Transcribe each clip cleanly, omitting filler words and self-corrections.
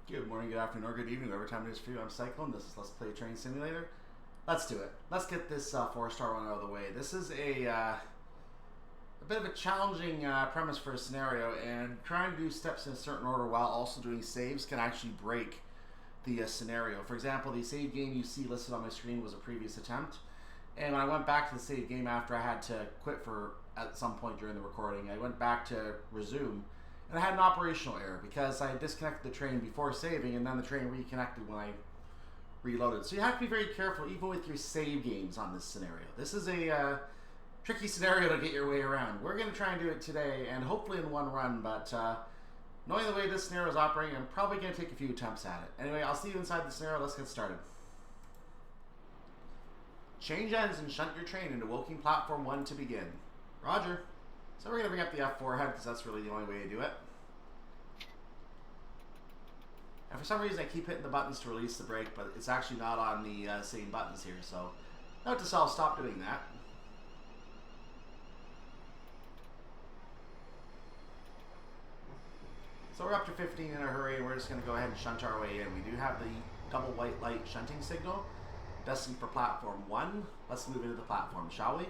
Good morning, good afternoon, or good evening, whatever time it is for you. I'm Cyclone. This is Let's Play Train Simulator. Let's do it. Let's get this 4-star one out of the way. This is a bit of a challenging premise for a scenario, and trying to do steps in a certain order while also doing saves can actually break the scenario. For example, the save game you see listed on my screen was a previous attempt, and when I went back to the save game after I had to quit at some point during the recording, I went back to resume, and I had an operational error because I disconnected the train before saving, and then the train reconnected when I reloaded. So you have to be very careful even with your save games on this scenario. This is a tricky scenario to get your way around. We're going to try and do it today, and hopefully in one run, but knowing the way this scenario is operating, I'm probably going to take a few attempts at it. Anyway, I'll see you inside the scenario. Let's get started. Change ends and shunt your train into Woking Platform 1 to begin. Roger. So we're going to bring up the F4 head because that's really the only way to do it. And for some reason I keep hitting the buttons to release the brake, but it's actually not on the same buttons here, so note to self, stop doing that. So we're up to 15 in a hurry, and we're just going to go ahead and shunt our way in. We do have the double white light shunting signal, destined for platform 1. Let's move into the platform, shall we?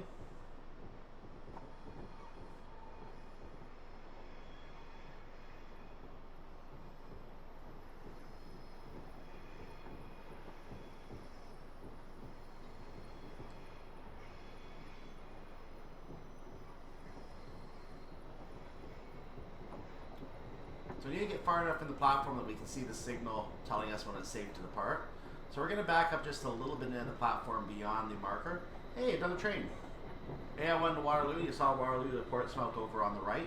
So we need to get far enough in the platform that we can see the signal telling us when it's safe to depart. So we're going to back up just a little bit into the platform beyond the marker. Hey, another train. Hey, I went to Waterloo. You saw Waterloo to Portsmouth over on the right.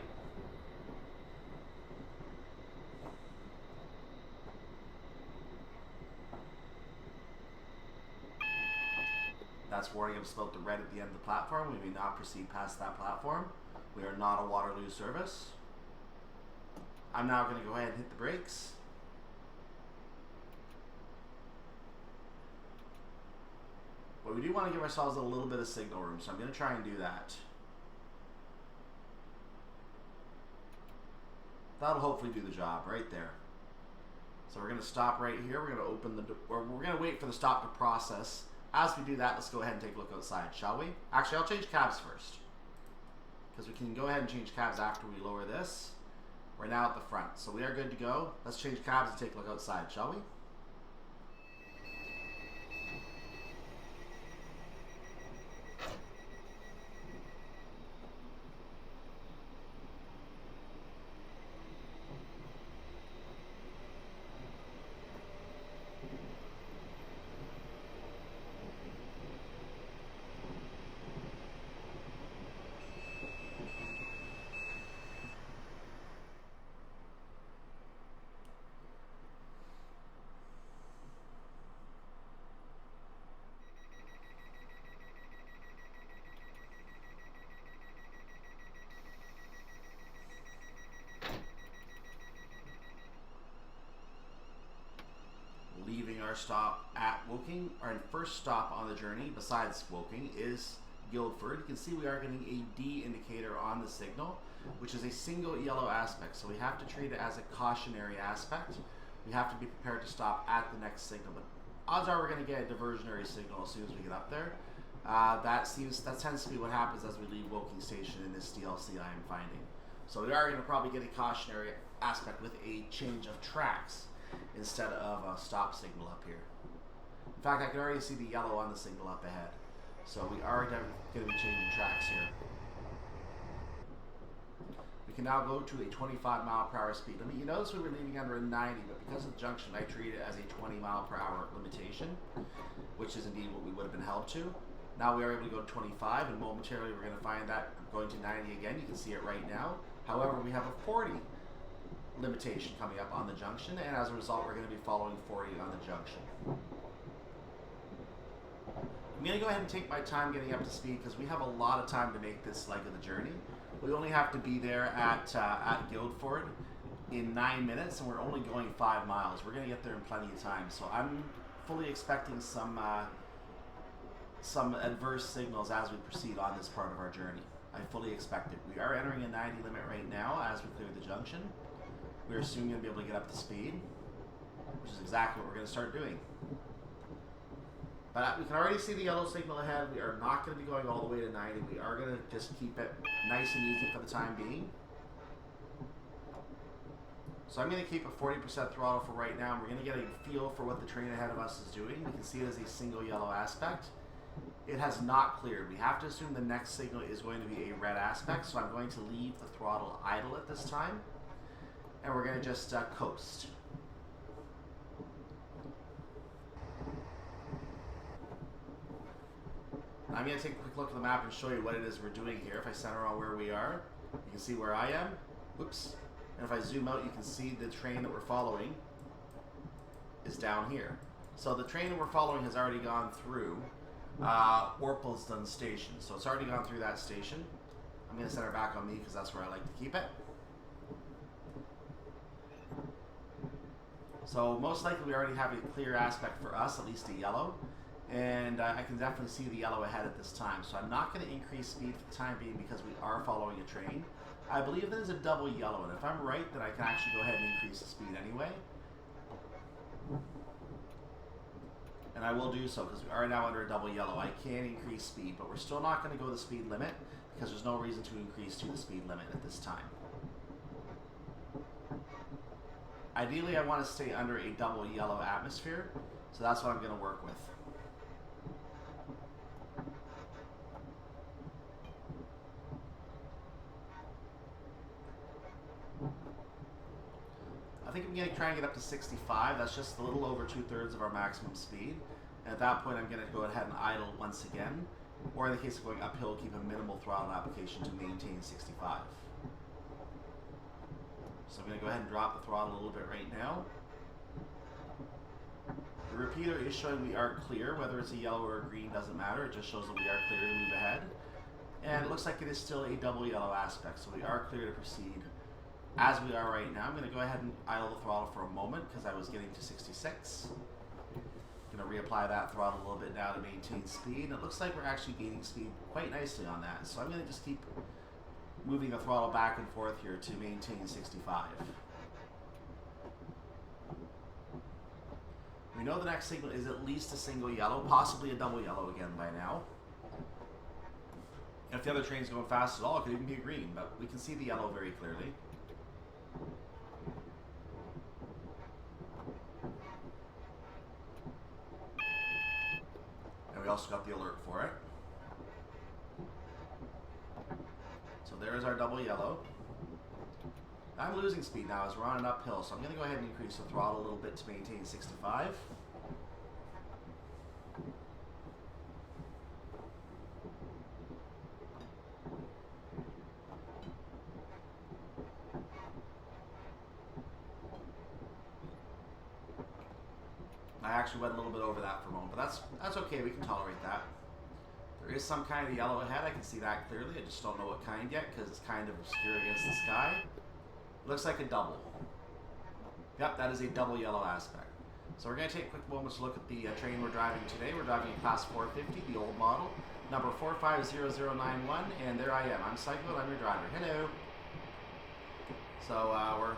That's warning us about the red at the end of the platform. We may not proceed past that platform. We are not a Waterloo service. I'm now going to go ahead and hit the brakes. But we do want to give ourselves a little bit of signal room, so I'm going to try and do that. That'll hopefully do the job right there. So we're going to stop right here. We're going to open the door. We're going to wait for the stop to process. As we do that, let's go ahead and take a look outside, shall we? Actually, I'll change cabs first, because we can go ahead and change cabs after we lower this. We're now at the front, so we are good to go. Let's change cabs and take a look outside, shall we? Leaving our stop at Woking, our first stop on the journey besides Woking is Guildford. You can see we are getting a D indicator on the signal, which is a single yellow aspect, so we have to treat it as a cautionary aspect. We have to be prepared to stop at the next signal, but odds are we're going to get a diversionary signal as soon as we get up there. That tends to be what happens as we leave Woking Station in this DLC I am finding. So we are going to probably get a cautionary aspect with a change of tracks instead of a stop signal up here. In fact, I can already see the yellow on the signal up ahead. So we are going to be changing tracks here. We can now go to a 25 mile per hour speed limit. You notice we were leaving under a 90, but because of the junction, I treat it as a 20 mile per hour limitation, which is indeed what we would have been held to. Now we are able to go to 25, and momentarily we're going to find that going to 90 again. You can see it right now. However, we have a 40 limitation coming up on the junction, and as a result we're going to be following 40 on the junction. I'm going to go ahead and take my time getting up to speed because we have a lot of time to make this leg of the journey. We only have to be there at Guildford in 9 minutes, and we're only going 5 miles. We're going to get there in plenty of time, so I'm fully expecting some adverse signals as we proceed on this part of our journey. I fully expect it. We are entering a 90 limit right now as we clear the junction. We are soon going to be able to get up to speed. which is exactly what we're going to start doing. But we can already see the yellow signal ahead. We are not going to be going all the way to 90. We are going to just keep it nice and easy for the time being. So I'm going to keep a 40% throttle for right now. And we're going to get a feel for what the train ahead of us is doing. We can see it as a single yellow aspect. It has not cleared. We have to assume the next signal is going to be a red aspect. So I'm going to leave the throttle idle at this time. And we're going to just coast. I'm going to take a quick look at the map and show you what it is we're doing here. If I center on where we are, you can see where I am. Oops. And if I zoom out, you can see the train that we're following is down here. So the train that we're following has already gone through Orpelston Station. So it's already gone through that station. I'm going to center back on me because that's where I like to keep it. So most likely we already have a clear aspect for us, at least a yellow. And I can definitely see the yellow ahead at this time. So I'm not going to increase speed for the time being because we are following a train. I believe there's a double yellow, and if I'm right, then I can actually go ahead and increase the speed anyway. And I will do so because we are now under a double yellow. I can increase speed, but we're still not going to go the speed limit because there's no reason to increase to the speed limit at this time. Ideally, I want to stay under a double yellow atmosphere, so that's what I'm going to work with. I think I'm going to try and get up to 65. That's just a little over 2/3 of our maximum speed. And at that point, I'm going to go ahead and idle once again. Or in the case of going uphill, keep a minimal throttle application to maintain 65. So I'm going to go ahead and drop the throttle a little bit right now. The repeater is showing we are clear. Whether it's a yellow or a green doesn't matter. It just shows that we are clear to move ahead. And it looks like it is still a double yellow aspect. So we are clear to proceed. As we are right now, I'm going to go ahead and idle the throttle for a moment because I was getting to 66. I'm going to reapply that throttle a little bit now to maintain speed. And it looks like we're actually gaining speed quite nicely on that. So I'm going to just keep moving the throttle back and forth here to maintain 65. We know the next signal is at least a single yellow, possibly a double yellow again by now. And if the other train's going fast at all, it could even be a green, but we can see the yellow very clearly. And we also got the alert for it. So there's our double yellow. I'm losing speed now as we're on an uphill, so I'm going to go ahead and increase the throttle a little bit to maintain 65. I actually went a little bit over that for a moment, but that's okay. We can tolerate that. There is some kind of yellow ahead. I can see that clearly. I just don't know what kind yet because it's kind of obscure against the sky. Looks like a double. Yep, that is a double yellow aspect. So we're going to take a quick moment to look at the train we're driving today. We're driving a Class 450, the old model, number 450091, and there I am. I'm Cycle, I'm your driver. Hello. So we're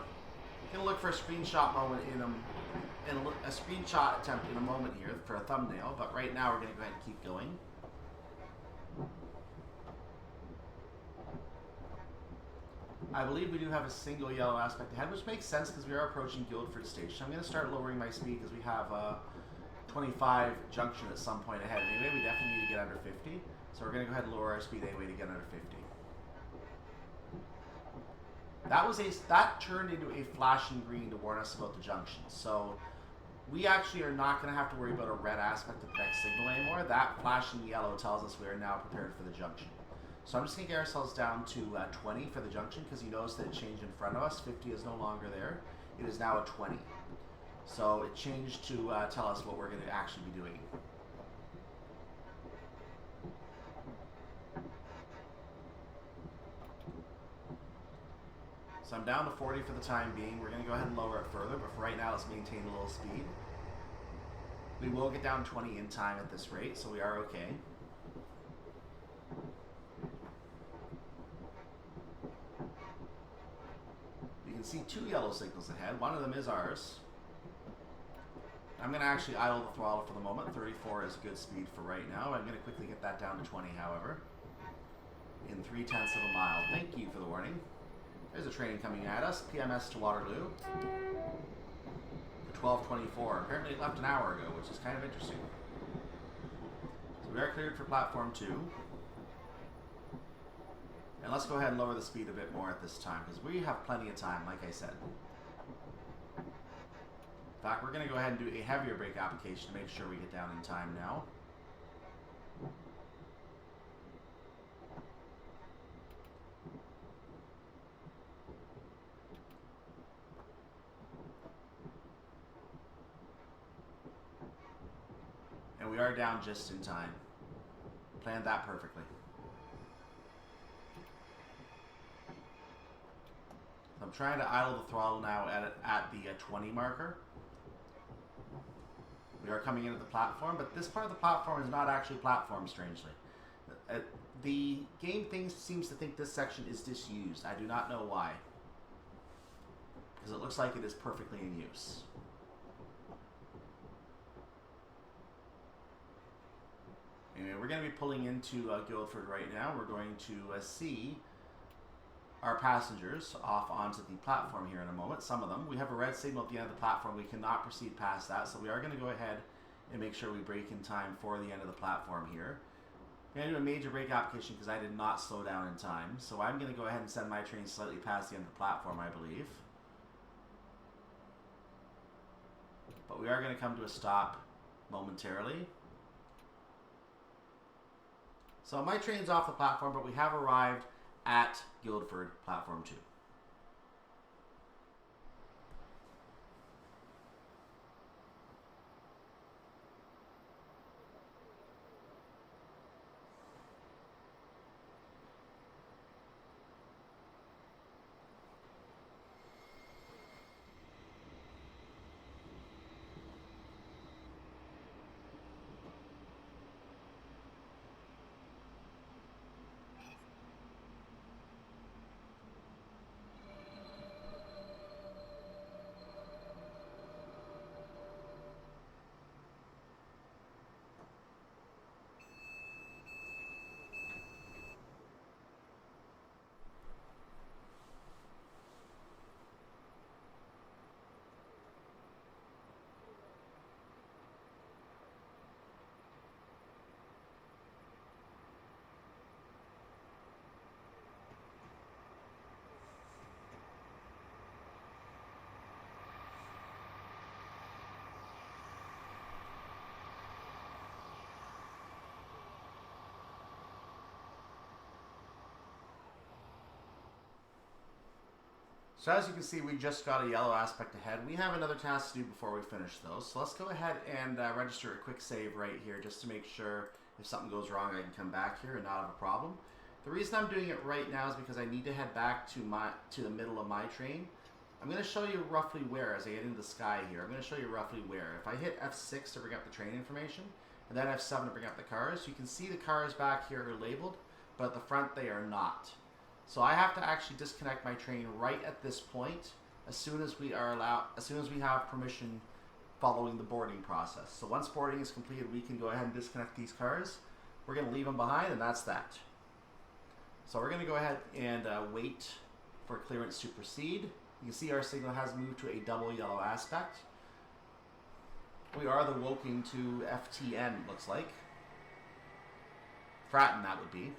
going to look for a screenshot moment in a screenshot attempt in a moment here for a thumbnail, but right now we're going to go ahead and keep going. I believe we do have a single yellow aspect ahead, which makes sense because we are approaching Guildford Station. I'm going to start lowering my speed because we have a 25 junction at some point ahead. Anyway, we definitely need to get under 50. So we're going to go ahead and lower our speed anyway to get under 50. That turned into a flashing green to warn us about the junction. So we actually are not going to have to worry about a red aspect of the next signal anymore. That flashing yellow tells us we are now prepared for the junction. So I'm just going to get ourselves down to 20 for the junction because you notice that it changed in front of us. 50 is no longer there. It is now a 20. So it changed to tell us what we're going to actually be doing. So I'm down to 40 for the time being. We're going to go ahead and lower it further, but for right now, let's maintain a little speed. We will get down 20 in time at this rate, so we are okay. You can see two yellow signals ahead. One of them is ours. I'm going to actually idle the throttle for the moment. 34 is a good speed for right now. I'm going to quickly get that down to 20, however. In 0.3 of a mile. Thank you for the warning. There's a train coming at us. PMS to Waterloo. For 12:24. Apparently it left an hour ago, which is kind of interesting. So we are cleared for platform 2. And let's go ahead and lower the speed a bit more at this time, because we have plenty of time, like I said. In fact, we're going to go ahead and do a heavier brake application to make sure we get down in time now. And we are down just in time. Planned that perfectly. So I'm trying to idle the throttle now at the 20 marker. We are coming into the platform, but this part of the platform is not actually platform, strangely. The game seems to think this section is disused. I do not know why. Because it looks like it is perfectly in use. Anyway, we're going to be pulling into Guildford right now. We're going to see our passengers off onto the platform here in a moment. Some of them. We have a red signal at the end of the platform. We cannot proceed past that, so we are going to go ahead and make sure we brake in time for the end of the platform here. I'm going to do a major brake application because I did not slow down in time. So I'm going to go ahead and send my train slightly past the end of the platform, I believe. But we are going to come to a stop momentarily. So my train's off the platform, but we have arrived at Guildford, platform 2. So as you can see, we just got a yellow aspect ahead. We have another task to do before we finish those. So let's go ahead and register a quick save right here just to make sure if something goes wrong I can come back here and not have a problem. The reason I'm doing it right now is because I need to head back to the middle of my train. I'm going to show you roughly where as I get into the sky here. I'm going to show you roughly where. If I hit F6 to bring up the train information and then F7 to bring up the cars, you can see the cars back here are labeled, but at the front they are not. So I have to actually disconnect my train right at this point as soon as we have permission following the boarding process. So once boarding is completed, we can go ahead and disconnect these cars. We're going to leave them behind, and that's that. So we're going to go ahead and wait for clearance to proceed. You can see our signal has moved to a double yellow aspect. We are the Woking to FTN, looks like. Fratton, that would be.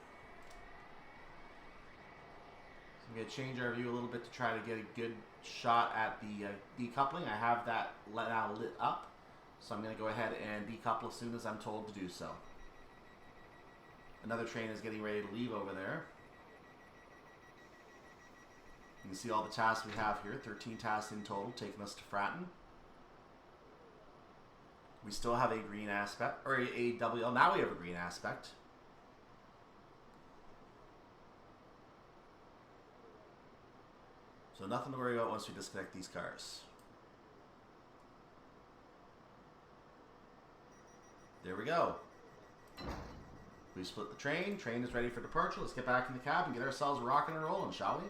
I'm going to change our view a little bit to try to get a good shot at the decoupling. I have that now lit up, so I'm going to go ahead and decouple as soon as I'm told to do so. Another train is getting ready to leave over there. You can see all the tasks we have here, 13 tasks in total, taking us to Fratton. We still have a green aspect, or a double, now we have a green aspect. So nothing to worry about once we disconnect these cars. There we go. We split the train. Train is ready for departure. Let's get back in the cab and get ourselves rocking and rolling, shall we?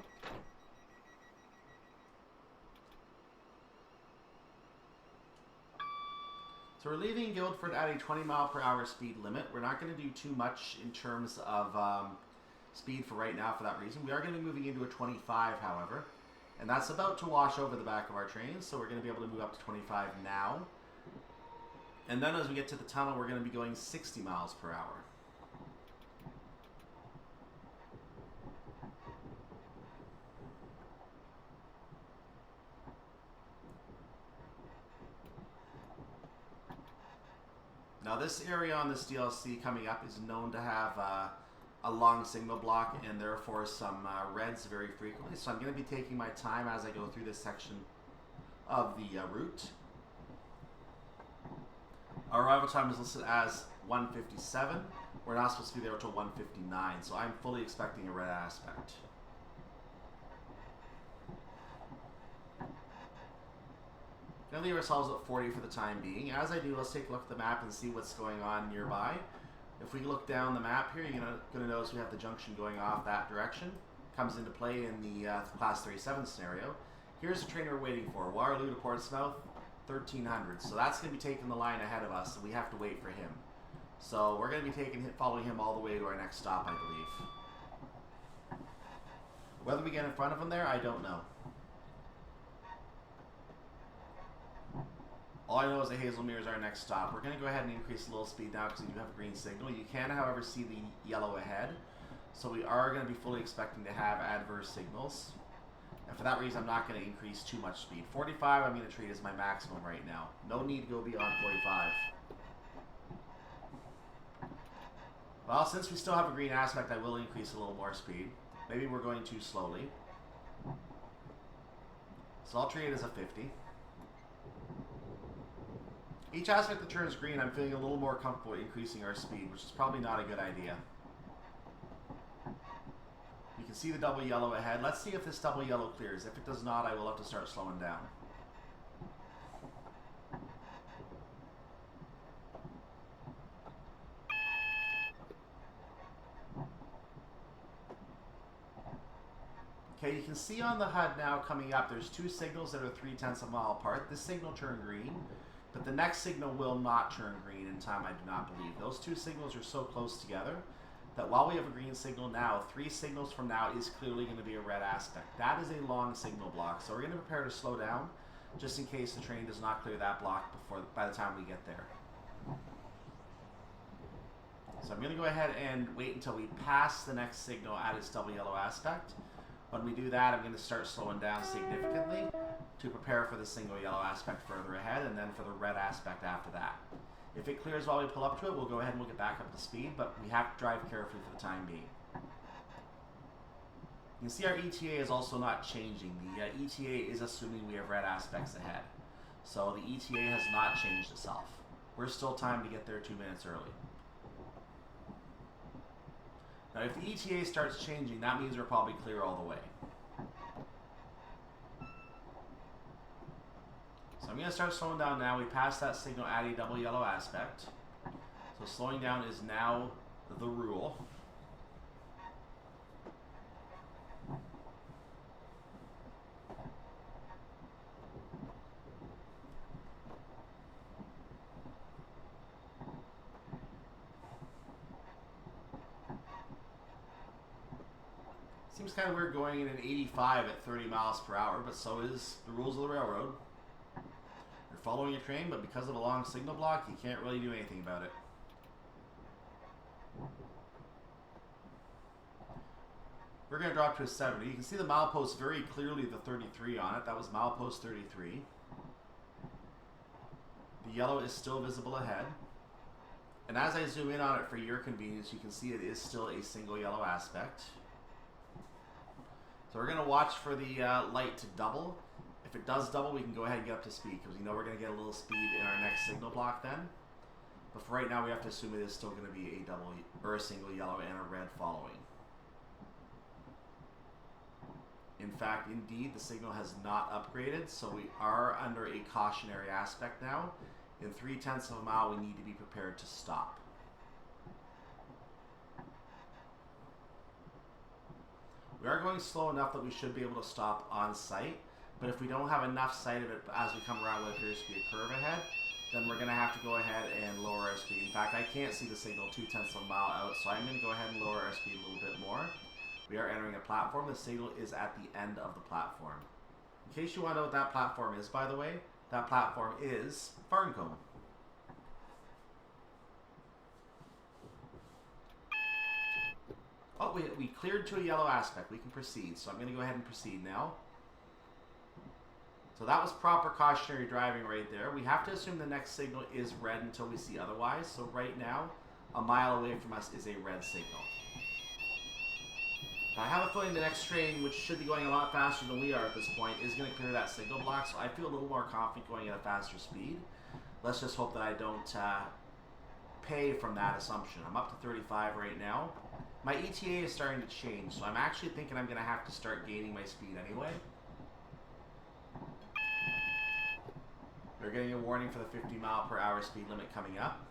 So we're leaving Guildford at a 20-mile-per-hour speed limit. We're not going to do too much in terms of speed for right now for that reason. We are going to be moving into a 25, however. And that's about to wash over the back of our train, so we're going to be able to move up to 25 now. And then as we get to the tunnel, we're going to be going 60 miles per hour. Now this area on this DLC coming up is known to have a long signal block and therefore some reds very frequently. So I'm going to be taking my time as I go through this section of the route. Our arrival time is listed as 1:57. We're not supposed to be there until 1:59, so I'm fully expecting a red aspect. Going to leave ourselves at 40 for the time being. As I do, let's take a look at the map and see what's going on nearby. If we look down the map here, you're going to notice we have the junction going off that direction. Comes into play in the Class 37 scenario. Here's the train we're waiting for. Waterloo to Portsmouth, 1300. So that's going to be taking the line ahead of us, and we have to wait for him. So we're going to be following him all the way to our next stop, I believe. Whether we get in front of him there, I don't know. All I know is that Haslemere is our next stop. We're going to go ahead and increase a little speed now because we do have a green signal. You can, however, see the yellow ahead. So we are going to be fully expecting to have adverse signals. And for that reason, I'm not going to increase too much speed. 45 I'm going to treat as my maximum right now. No need to go beyond 45. Well, since we still have a green aspect, I will increase a little more speed. Maybe we're going too slowly. So I'll treat it as a 50. Each aspect that turns green, I'm feeling a little more comfortable increasing our speed, which is probably not a good idea. You can see the double yellow ahead. Let's see if this double yellow clears. If it does not, I will have to start slowing down. Okay, you can see on the HUD now coming up, there's two signals that are 0.3 of a mile apart. This signal turned green. But the next signal will not turn green in time, I do not believe. Those two signals are so close together that while we have a green signal now, 3 signals from now is clearly going to be a red aspect. That is a long signal block, so we're going to prepare to slow down just in case the train does not clear that block by the time we get there. So I'm going to go ahead and wait until we pass the next signal at its double yellow aspect. When we do that, I'm going to start slowing down significantly to prepare for the single yellow aspect further ahead, and then for the red aspect after that. If it clears while we pull up to it, we'll go ahead and we'll get back up to speed, but we have to drive carefully for the time being. You can see our ETA is also not changing. The ETA is assuming we have red aspects ahead. So the ETA has not changed itself. We're still timed to get there 2 minutes early. Now if the ETA starts changing, that means we're probably clear all the way. So I'm going to start slowing down now. We passed that signal at a double yellow aspect. So slowing down is now the rule. Seems kind of weird going in an 85 at 30 miles per hour, but so is the rules of the railroad. You're following a train, but because of a long signal block, you can't really do anything about it. We're going to drop to a 70. You can see the milepost very clearly, the 33 on it. That was milepost 33. The yellow is still visible ahead. And as I zoom in on it for your convenience, you can see it is still a single yellow aspect. So we're going to watch for the light to double. If it does double, we can go ahead and get up to speed because we know we're going to get a little speed in our next signal block then. But for right now, we have to assume it is still going to be a double or a single yellow and a red following. In fact, indeed, the signal has not upgraded, so we are under a cautionary aspect now. In 0.3 of a mile, we need to be prepared to stop. We are going slow enough that we should be able to stop on sight, but if we don't have enough sight of it as we come around what appears to be a curve ahead, then we're going to have to go ahead and lower our speed. In fact, I can't see the signal 0.2 of a mile out, so I'm going to go ahead and lower our speed a little bit more. We are entering a platform. The signal is at the end of the platform. In case you want to know what that platform is, by the way, that platform is Farncombe. Oh, we cleared to a yellow aspect. We can proceed. So I'm going to go ahead and proceed now. So that was proper cautionary driving right there. We have to assume the next signal is red until we see otherwise. So right now, a mile away from us is a red signal. I have a feeling the next train, which should be going a lot faster than we are at this point, is going to clear that signal block. So I feel a little more confident going at a faster speed. Let's just hope that I don't pay from that assumption. I'm up to 35 right now. My ETA is starting to change, so I'm actually thinking I'm going to have to start gaining my speed anyway. We're getting a warning for the 50 mile per hour speed limit coming up.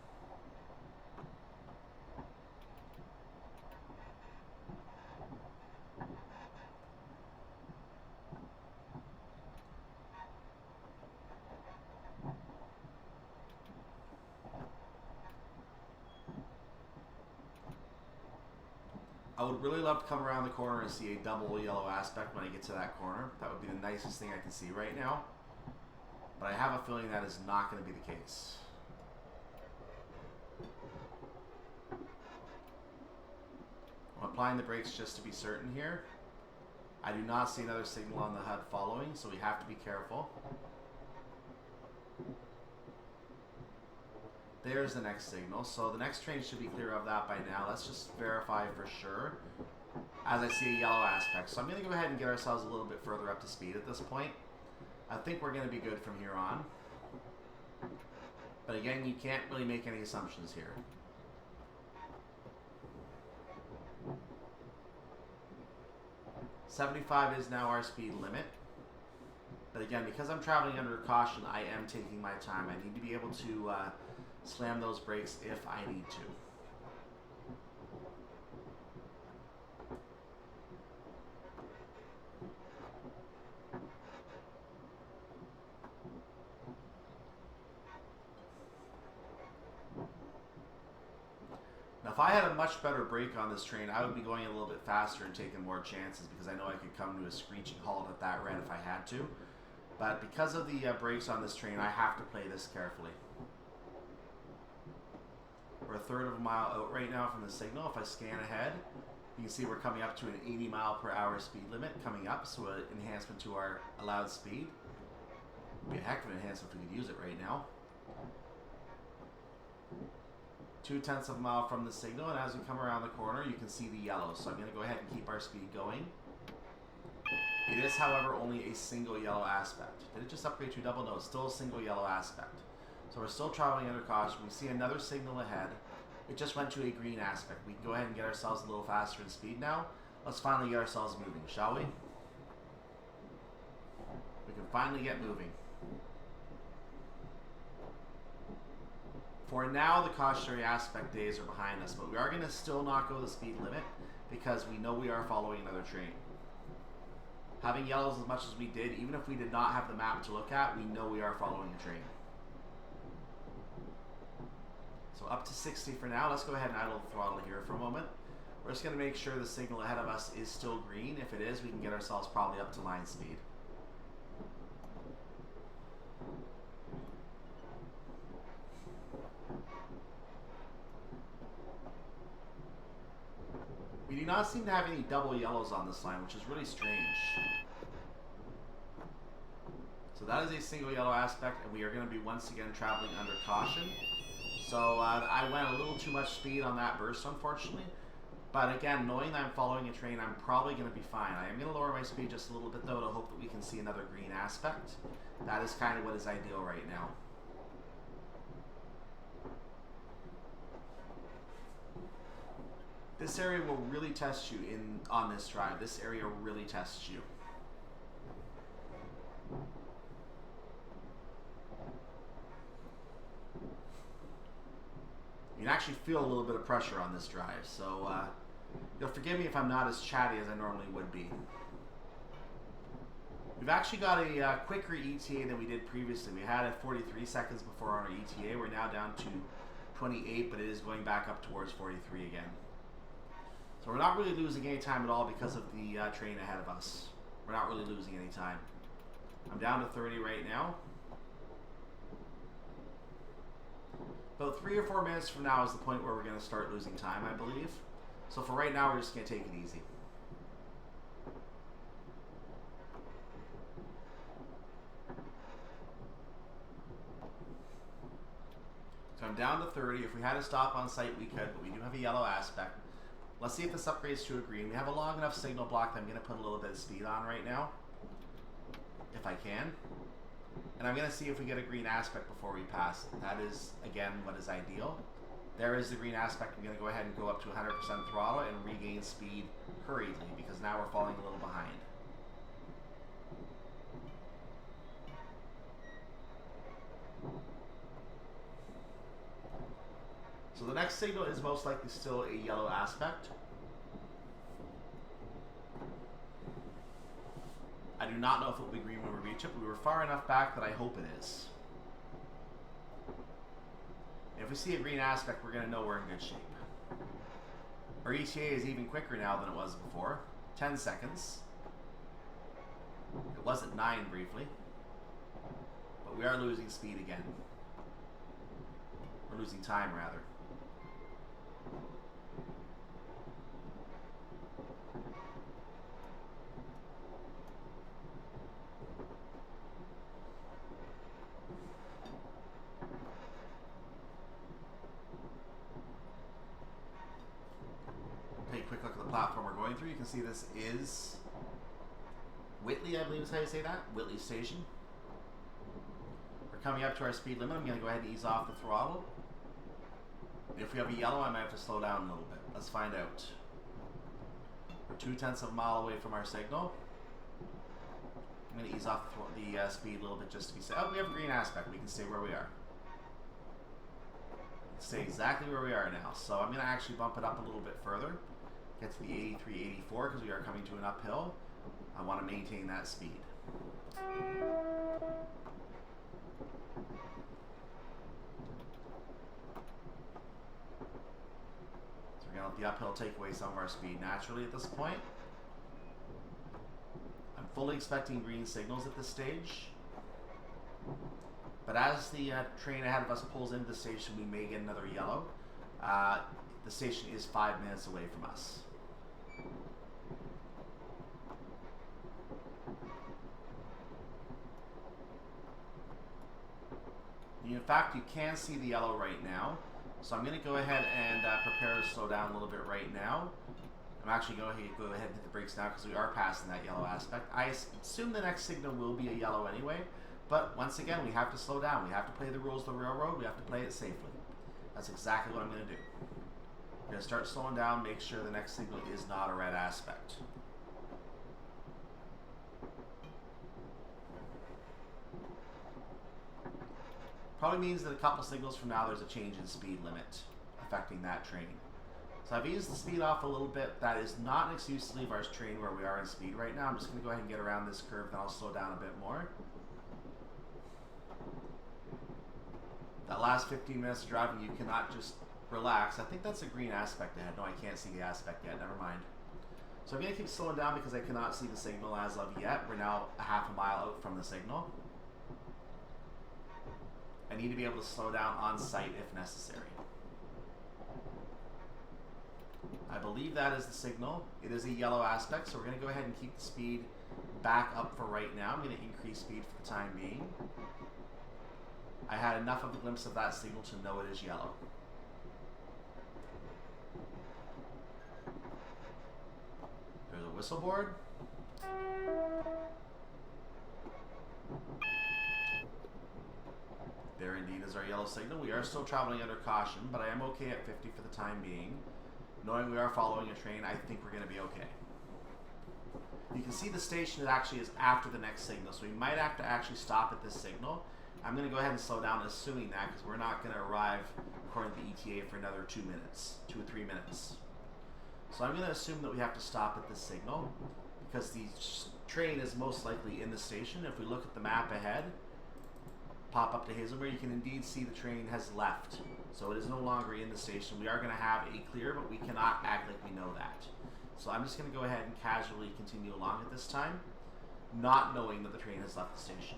I would really love to come around the corner and see a double yellow aspect when I get to that corner. That would be the nicest thing I can see right now. But I have a feeling that is not going to be the case. I'm applying the brakes just to be certain here. I do not see another signal on the HUD following, so we have to be careful. There's the next signal. So the next train should be clear of that by now. Let's just verify for sure as I see a yellow aspect. So I'm going to go ahead and get ourselves a little bit further up to speed at this point. I think we're going to be good from here on. But again, you can't really make any assumptions here. .75 is now our speed limit. But again, because I'm traveling under caution, I am taking my time. I need to be able to slam those brakes if I need to. Now, if I had a much better brake on this train, I would be going a little bit faster and taking more chances because I know I could come to a screeching halt at that red if I had to. But because of the brakes on this train, I have to play this carefully. We're a third of a mile out right now from the signal. If I scan ahead, you can see we're coming up to an 80 mile per hour speed limit coming up, so an enhancement to our allowed speed. Would be a heck of an enhancement if we could use it right now. 0.2 of a mile from the signal, and as we come around the corner, you can see the yellow. So I'm going to go ahead and keep our speed going. It is, however, only a single yellow aspect. Did it just upgrade to double? No, it's still a single yellow aspect. So we're still traveling under caution. We see another signal ahead. It just went to a green aspect. We can go ahead and get ourselves a little faster in speed now. Let's finally get ourselves moving, shall we? We can finally get moving. For now, the cautionary aspect days are behind us, but we are going to still not go the speed limit because we know we are following another train. Having yellows as much as we did, even if we did not have the map to look at, we know we are following a train. So up to 60 for now. Let's go ahead and idle the throttle here for a moment. We're just going to make sure the signal ahead of us is still green. If it is, we can get ourselves probably up to line speed. We do not seem to have any double yellows on this line, which is really strange. So that is a single yellow aspect, and we are going to be once again traveling under caution. So I went a little too much speed on that burst, unfortunately. But again, knowing that I'm following a train, I'm probably going to be fine. I am going to lower my speed just a little bit, though, to hope that we can see another green aspect. That is kind of what is ideal right now. This area will really test you on this drive. This area really tests you. You can actually feel a little bit of pressure on this drive, so you'll forgive me if I'm not as chatty as I normally would be. We've actually got a quicker ETA than we did previously. We had it 43 seconds before on our ETA. We're now down to 28, but it is going back up towards 43 again. So we're not really losing any time at all because of the train ahead of us. We're not really losing any time. I'm down to 30 right now. About 3 or 4 minutes from now is the point where we're going to start losing time, I believe. So for right now, we're just going to take it easy. So I'm down to 30. If we had to stop on site, we could, but we do have a yellow aspect. Let's see if this upgrades to a green. We have a long enough signal block that I'm going to put a little bit of speed on right now, if I can. And I'm going to see if we get a green aspect before we pass. That is, again, what is ideal. There is the green aspect. I'm going to go ahead and go up to 100% throttle and regain speed hurriedly, because now we're falling a little behind. So the next signal is most likely still a yellow aspect. I do not know if it will be green when we reach it, but we were far enough back that I hope it is. If we see a green aspect, we're going to know we're in good shape. Our ETA is even quicker now than it was before. 10 seconds. It was at 9 briefly. But we are losing speed again. We're losing time, rather. Take a quick look at the platform we're going through. You can see this is Whitley, I believe is how you say that. Whitley Station. We're coming up to our speed limit. I'm going to go ahead and ease off the throttle. If we have a yellow, I might have to slow down a little bit. Let's find out. We're 0.2 of a mile away from our signal. I'm going to ease off the speed a little bit just to be safe. Oh, we have a green aspect. We can stay where we are. Stay exactly where we are now. So I'm going to actually bump it up a little bit further. Get to the 83, 84 because we are coming to an uphill. I want to maintain that speed. So we're going to let the uphill take away some of our speed naturally at this point. I'm fully expecting green signals at this stage. But as the train ahead of us pulls into the station, we may get another yellow. The station is 5 minutes away from us. In fact, you can see the yellow right now. So I'm going to go ahead and prepare to slow down a little bit right now. I'm actually going to go ahead and hit the brakes now because we are passing that yellow aspect. I assume the next signal will be a yellow anyway. But once again, we have to slow down. We have to play the rules of the railroad. We have to play it safely. That's exactly what I'm going to do. I'm going to start slowing down, make sure the next signal is not a red aspect. Probably means that a couple signals from now there's a change in speed limit affecting that train. So I've eased the speed off a little bit. That is not an excuse to leave our train where we are in speed right now. I'm just going to go ahead and get around this curve, then I'll slow down a bit more. That last 15 minutes of driving, you cannot just relax. I think that's a green aspect ahead. No, I can't see the aspect yet. Never mind. So I'm going to keep slowing down because I cannot see the signal as of yet. We're now a half a mile out from the signal. I need to be able to slow down on site if necessary. I believe that is the signal. It is a yellow aspect, so we're going to go ahead and keep the speed back up for right now. I'm going to increase speed for the time being. I had enough of a glimpse of that signal to know it is yellow. There's a whistle board. There indeed is our yellow signal. We are still traveling under caution, but I am okay at 50 for the time being. Knowing we are following a train, I think we're going to be okay. You can see the station actually is after the next signal, so we might have to actually stop at this signal. I'm going to go ahead and slow down assuming that because we're not going to arrive according to the ETA for another 2 minutes, 2 or 3 minutes. So I'm going to assume that we have to stop at this signal because the train is most likely in the station. If we look at the map ahead, pop up to Haslemere, you can indeed see the train has left. So it is no longer in the station. We are going to have a clear, but we cannot act like we know that. So I'm just going to go ahead and casually continue along at this time, not knowing that the train has left the station.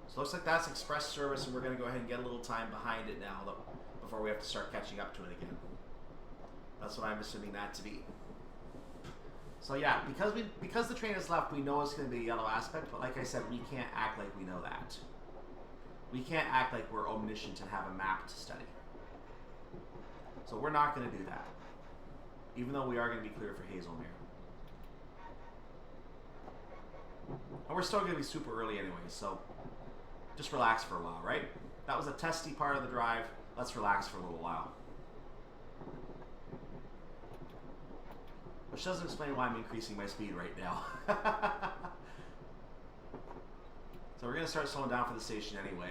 So looks like that's express service, and we're going to go ahead and get a little time behind it now, though, before we have to start catching up to it again. That's what I'm assuming that to be. So yeah, because the train has left, we know it's going to be a yellow aspect, but like I said, we can't act like we know that. We can't act like we're omniscient and have a map to study. So we're not going to do that, even though we are going to be clear for Haslemere. And we're still going to be super early anyway, so just relax for a while, right? That was a testy part of the drive. Let's relax for a little while. Which doesn't explain why I'm increasing my speed right now. So we're going to start slowing down for the station anyway.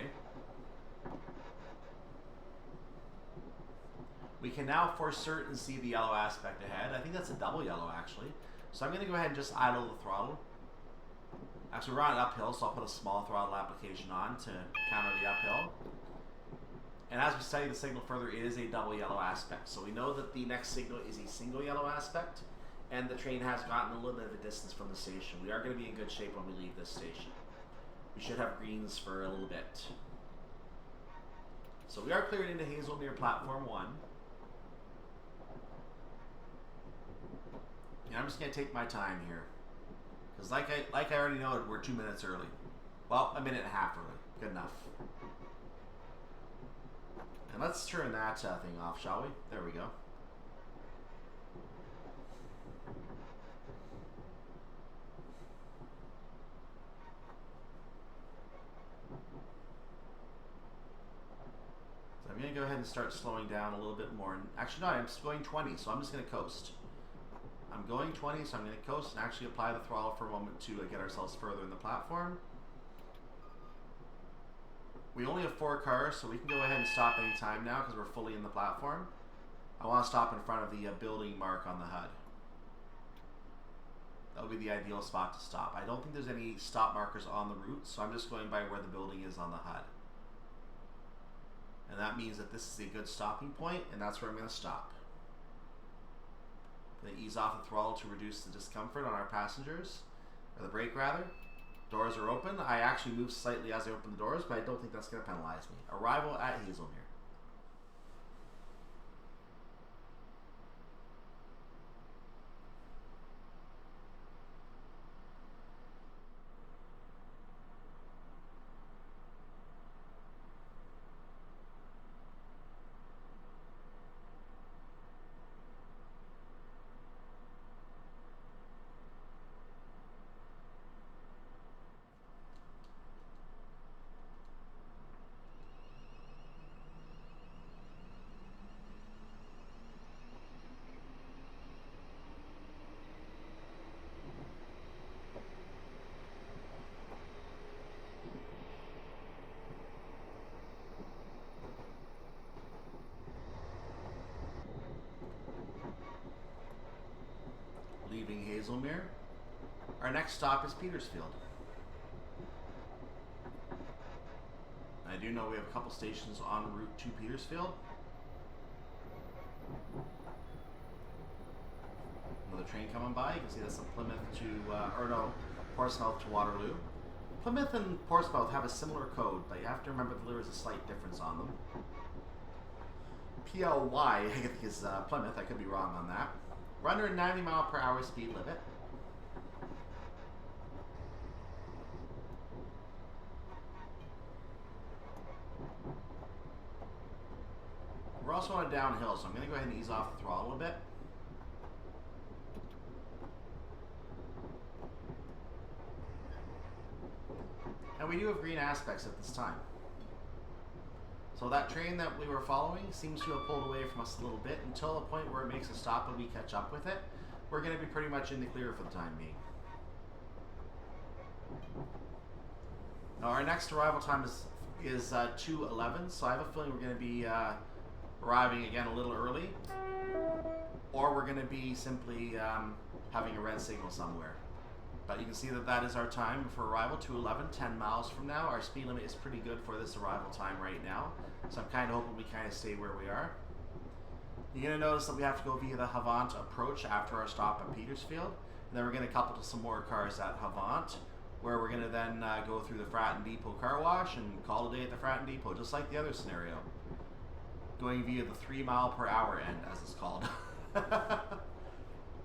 We can now for certain see the yellow aspect ahead. I think that's a double yellow actually. So I'm going to go ahead and just idle the throttle. Actually, we're on an uphill, so I'll put a small throttle application on to counter the uphill. And as we study the signal further, it is a double yellow aspect. So we know that the next signal is a single yellow aspect, and the train has gotten a little bit of a distance from the station. We are going to be in good shape when we leave this station. We should have greens for a little bit. So we are cleared into Haslemere Platform 1. And I'm just going to take my time here. Because like I already know, we're 2 minutes early. Well, a minute and a half early. Good enough. And let's turn that thing off, shall we? There we go. So I'm going to go ahead and start slowing down a little bit more. And actually, no, I'm going 20, so I'm just going to coast. I'm going 20, so I'm going to coast and actually apply the throttle for a moment to get ourselves further in the platform. We only have 4 cars, so we can go ahead and stop any time now because we're fully in the platform. I want to stop in front of the building mark on the HUD. That would be the ideal spot to stop. I don't think there's any stop markers on the route, so I'm just going by where the building is on the HUD. And that means that this is a good stopping point, and that's where I'm going to stop. I'm going to ease off the throttle to reduce the discomfort on our passengers, or the brake rather. Doors are open. I actually moved slightly as I opened the doors, but I don't think that's going to penalize me. Arrival at Haslemere. Leaving Haslemere. Our next stop is Petersfield. I do know we have a couple stations en route to Petersfield. Another train coming by. You can see that's a Plymouth to, Portsmouth to Waterloo. Plymouth and Portsmouth have a similar code, but you have to remember that there is a slight difference on them. PLY, I think is Plymouth. I could be wrong on that. We're under a 90 mile per hour speed limit. We're also on a downhill, so I'm going to go ahead and ease off the throttle a bit. And we do have green aspects at this time. So that train that we were following seems to have pulled away from us a little bit until the point where it makes a stop and we catch up with it. We're going to be pretty much in the clear for the time being. Now our next arrival time is 2:11, so I have a feeling we're going to be arriving again a little early. or we're going to be simply having a red signal somewhere. But you can see that that is our time for arrival to 11, 10 miles from now. Our speed limit is pretty good for this arrival time right now. So I'm kind of hoping we kind of stay where we are. You're going to notice that we have to go via the Havant approach after our stop at Petersfield. And then we're going to couple to some more cars at Havant, where we're going to then go through the Fratton Depot car wash and call it a day at the Fratton Depot, just like the other scenario. Going via the 3 mile per hour end, as it's called.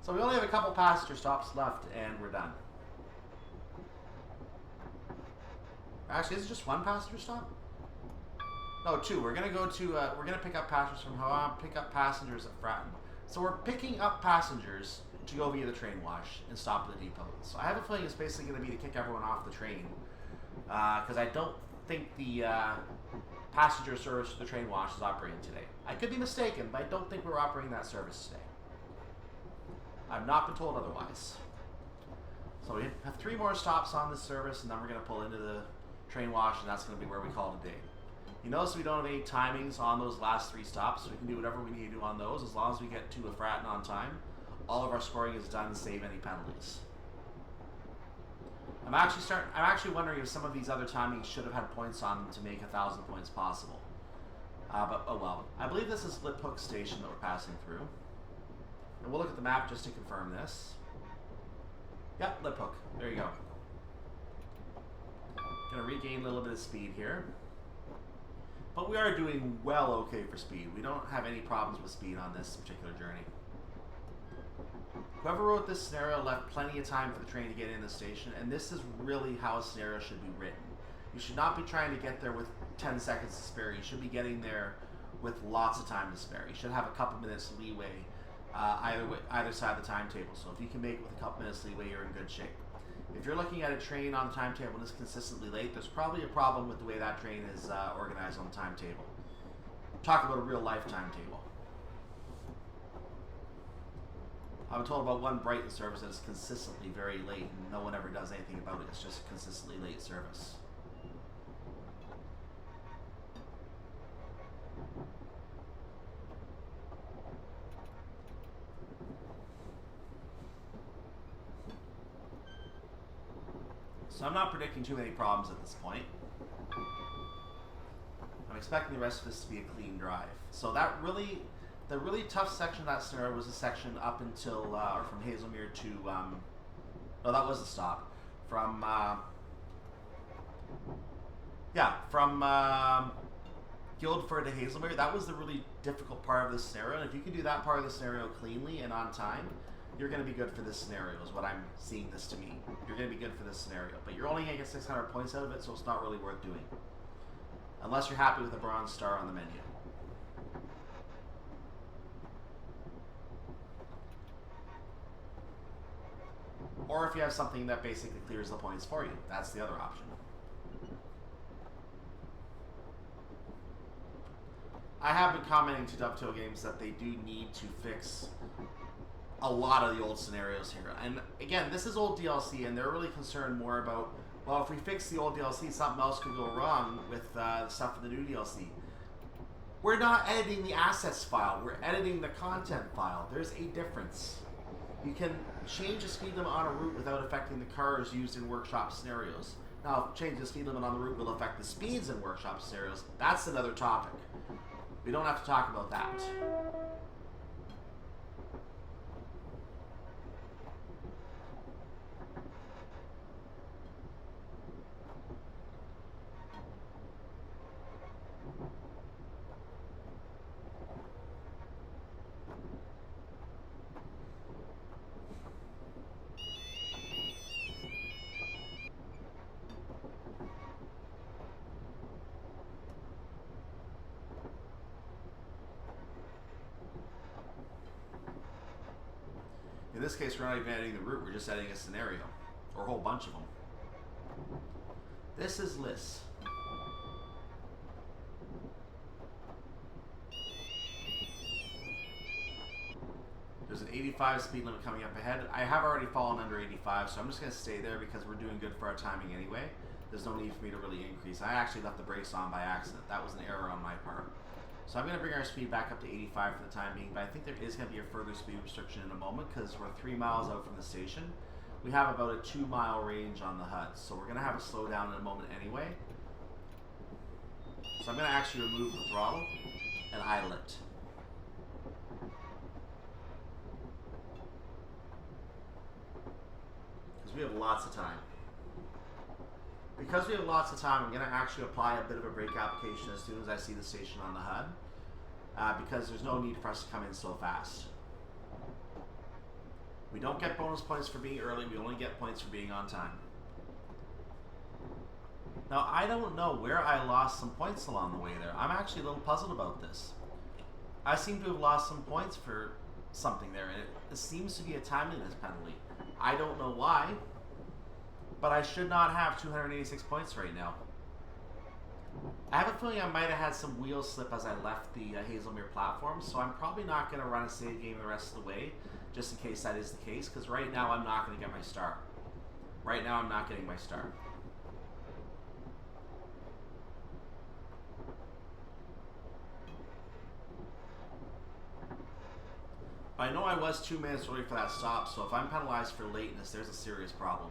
So we only have a couple passenger stops left and we're done. Actually, is it just one passenger stop? No, 2. We're gonna go to we're gonna pick up passengers from Havant, pick up passengers at Fratton. So we're picking up passengers to go via the train wash and stop at the depot. So I have a feeling it's basically gonna be to kick everyone off the train, because I don't think the passenger service to the train wash is operating today. I could be mistaken, but I don't think we're operating that service today. I've not been told otherwise. So we have 3 more stops on this service, and then we're gonna pull into the train wash, and that's going to be where we call it a day. You notice we don't have any timings on those last 3 stops, so we can do whatever we need to do on those as long as we get to a Fratton on time. All of our scoring is done to save any penalties. I'm actually wondering if some of these other timings should have had points on them to make 1,000 points possible. But oh well. I believe this is Lip Hook Station that we're passing through. And we'll look at the map just to confirm this. Yep, Lip Hook. There you go. Gonna regain a little bit of speed here. But we are doing well okay for speed. We don't have any problems with speed on this particular journey. Whoever wrote this scenario left plenty of time for the train to get in the station, and this is really how a scenario should be written. You should not be trying to get there with 10 seconds to spare. You should be getting there with lots of time to spare. You should have a couple minutes leeway either side of the timetable. So if you can make it with a couple minutes leeway, you're in good shape. If you're looking at a train on the timetable and is consistently late, there's probably a problem with the way that train is organized on the timetable. Talk about a real life timetable. I'm told about one Brighton service that is consistently very late and no one ever does anything about it. It's just a consistently late service. So I'm not predicting too many problems at this point. I'm expecting the rest of this to be a clean drive. So the really tough section of that scenario was the section up until, or from Haslemere to, no, that was the stop. From Guildford to Haslemere, that was the really difficult part of this scenario. And if you can do that part of the scenario cleanly and on time, you're going to be good for this scenario, is what I'm seeing this to mean. You're going to be good for this scenario. But you're only going to get 600 points out of it, so it's not really worth doing. Unless you're happy with a bronze star on the menu. Or if you have something that basically clears the points for you. That's the other option. I have been commenting to Dovetail Games that they do need to fix a lot of the old scenarios here. And again, this is old DLC, and they're really concerned more about, well, if we fix the old DLC, something else could go wrong with stuff in the new DLC. We're not editing the assets file, we're editing the content file. There's a difference. You can change the speed limit on a route without affecting the cars used in workshop scenarios. Now, if changing the speed limit on the route will affect the speeds in workshop scenarios, that's another topic. We don't have to talk about that. In this case, we're not even editing the route, we're just editing a scenario. Or a whole bunch of them. This is Liss. There's an 85 speed limit coming up ahead. I have already fallen under 85, so I'm just going to stay there because we're doing good for our timing anyway. There's no need for me to really increase. I actually left the brakes on by accident. That was an error on my part. So I'm going to bring our speed back up to 85 for the time being, but I think there is going to be a further speed restriction in a moment because we're 3 miles out from the station. We have about a 2-mile range on the HUD, so we're going to have a slow down in a moment anyway. So I'm going to actually remove the throttle and idle it. Because we have lots of time. Because we have lots of time, I'm going to actually apply a bit of a brake application as soon as I see the station on the HUD. Because there's no need for us to come in so fast. We don't get bonus points for being early, we only get points for being on time. Now, I don't know where I lost some points along the way there. I'm actually a little puzzled about this. I seem to have lost some points for something there, and it seems to be a timeliness penalty. I don't know why, but I should not have 286 points right now. I have a feeling I might have had some wheel slip as I left the Haslemere platform, so I'm probably not going to run a save game the rest of the way, just in case that is the case, because right now I'm not going to get my start. Right now I'm not getting my start. But I know I was 2 minutes early for that stop, so if I'm penalized for lateness, there's a serious problem.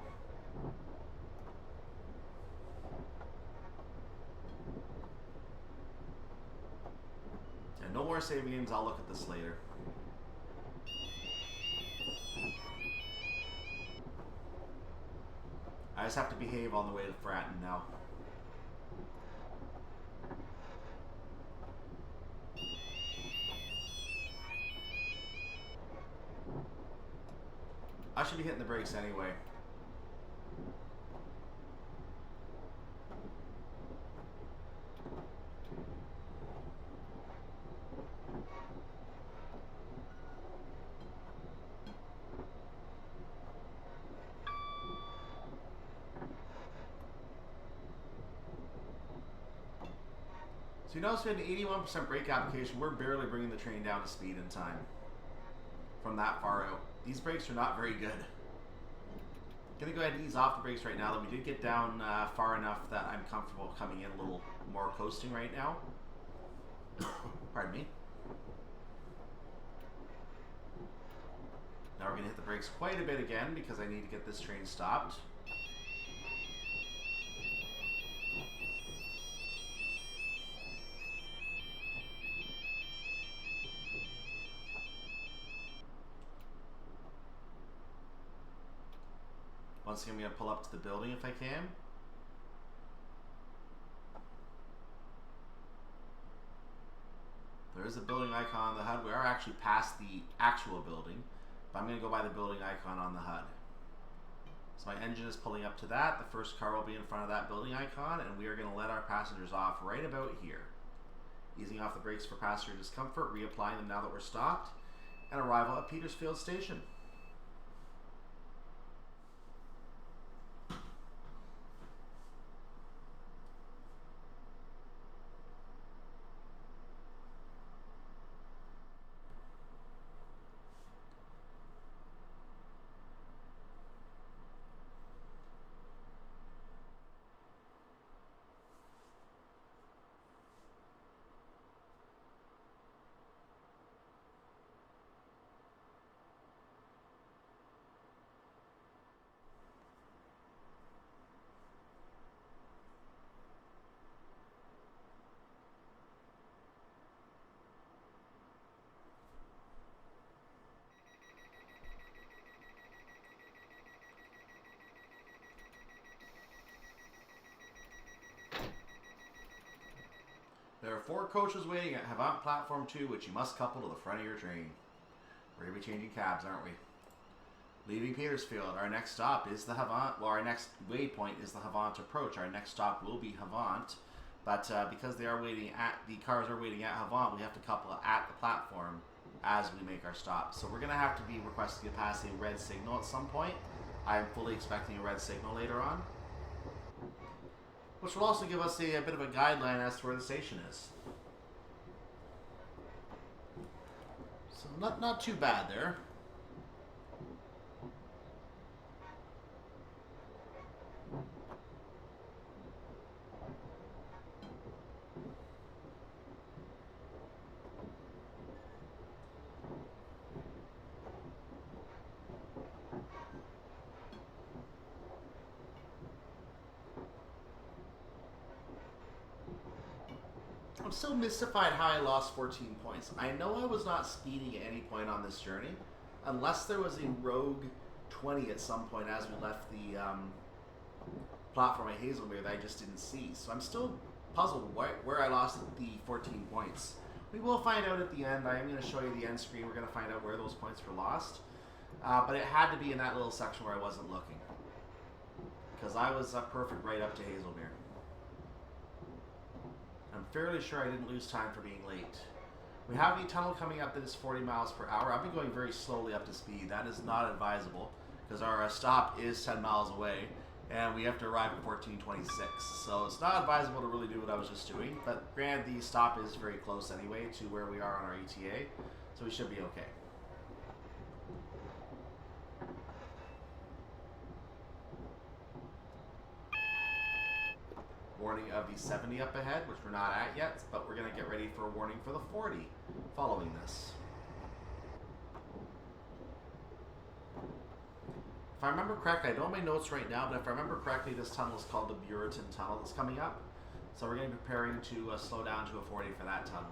No more saving games, I'll look at this later. I just have to behave on the way to Fratton now. I should be hitting the brakes anyway. So you notice we had an 81% brake application. We're barely bringing the train down to speed in time from that far out. These brakes are not very good. Gonna go ahead and ease off the brakes right now. That we did get down far enough that I'm comfortable coming in a little more coasting right now. Pardon me. Now we're gonna hit the brakes quite a bit again because I need to get this train stopped. Once again, I'm going to pull up to the building if I can. There is a building icon on the HUD. We are actually past the actual building, but I'm going to go by the building icon on the HUD. So my engine is pulling up to that. The first car will be in front of that building icon, and we are going to let our passengers off right about here. Easing off the brakes for passenger discomfort, reapplying them now that we're stopped, and arrival at Petersfield Station. There are 4 coaches waiting at Havant Platform 2, which you must couple to the front of your train. We're going to be changing cabs, aren't we? Leaving Petersfield, our next stop is the Havant. Well, our next waypoint is the Havant approach. Our next stop will be Havant. But because they are waiting at, the cars are waiting at Havant, we have to couple at the platform as we make our stop. So we're going to have to be requesting to pass a red signal at some point. I'm fully expecting a red signal later on, which will also give us a bit of a guideline as to where the station is. So not too bad there. I'm still mystified how I lost 14 points. I know I was not speeding at any point on this journey, unless there was a rogue 20 at some point as we left the platform at Haslemere that I just didn't see. So I'm still puzzled where I lost the 14 points. We will find out at the end. I am going to show you the end screen. We're going to find out where those points were lost. But it had to be in that little section where I wasn't looking, because I was perfect right up to Haslemere. I'm fairly sure I didn't lose time for being late. We have a tunnel coming up that is 40 miles per hour. I've been going very slowly up to speed. That is not advisable, because our stop is 10 miles away, and we have to arrive at 14:26. So it's not advisable to really do what I was just doing, but granted, the stop is very close anyway to where we are on our ETA, so we should be okay. Warning of the 70 up ahead, which we're not at yet, but we're going to get ready for a warning for the 40 following this. If I remember correctly, I don't have my notes right now, but if I remember correctly, this tunnel is called the Fratton tunnel that's coming up. So we're going to be preparing to slow down to a 40 for that tunnel.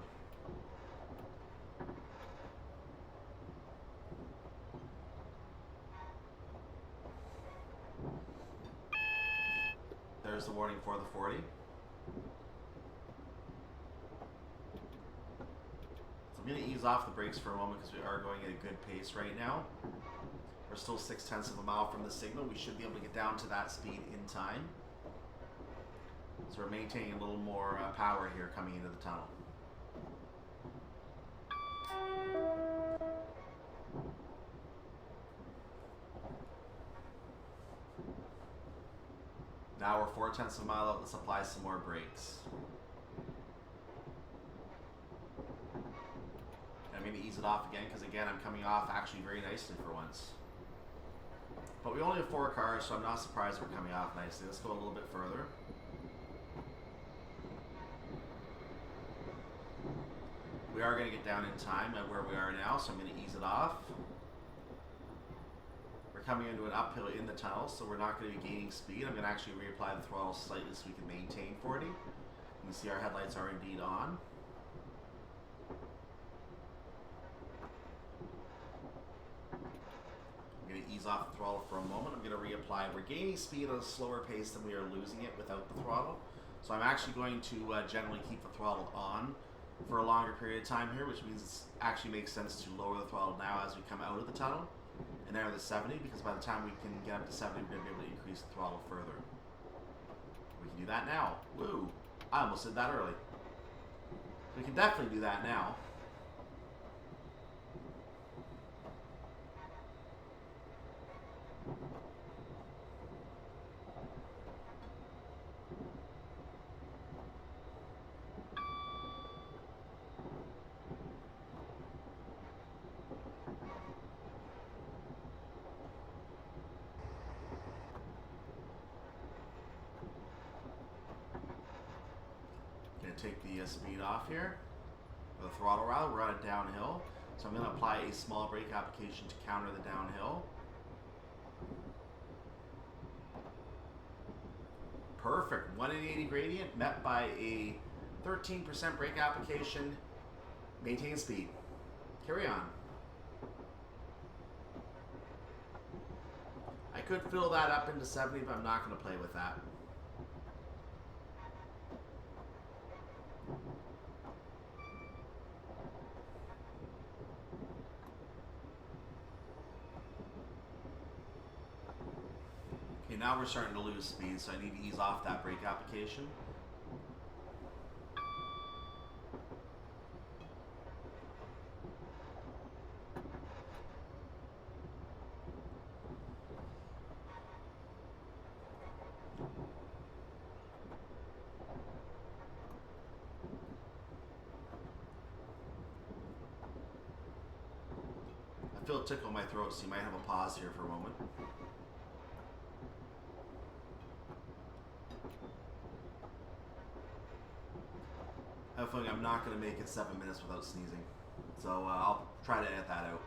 There's the warning for the 40. So I'm going to ease off the brakes for a moment because we are going at a good pace right now. We're still 0.6 of a mile from the signal. We should be able to get down to that speed in time. So we're maintaining a little more power here coming into the tunnel. Now we're 0.4 of a mile out. Let's apply some more brakes. I'm going to ease it off again because, again, I'm coming off actually very nicely for once. But we only have 4 cars, so I'm not surprised we're coming off nicely. Let's go a little bit further. We are going to get down in time at where we are now, so I'm going to ease it off. We're coming into an uphill in the tunnel, so we're not going to be gaining speed. I'm going to actually reapply the throttle slightly so we can maintain 40. You can see our headlights are indeed on. I'm going to ease off the throttle for a moment. I'm going to reapply. We're gaining speed at a slower pace than we are losing it without the throttle. So I'm actually going to generally keep the throttle on for a longer period of time here, which means it actually makes sense to lower the throttle now as we come out of the tunnel and enter the 70, because by the time we can get up to 70, we're going to be able to increase the throttle further. We can do that now. Woo! I almost did that early. We can definitely do that now. Take the speed off here, the throttle rather. We're on a downhill, so I'm going to apply a small brake application to counter the downhill. Perfect. 180 gradient met by a 13% brake application. Maintain speed. Carry on. I could fill that up into 70, but I'm not going to play with that. Okay, now we're starting to lose speed, so I need to ease off that brake application. I feel a tickle in my throat, so you might have a pause here for a moment. I have a feeling I'm not going to make it 7 minutes without sneezing, so I'll try to edit that out.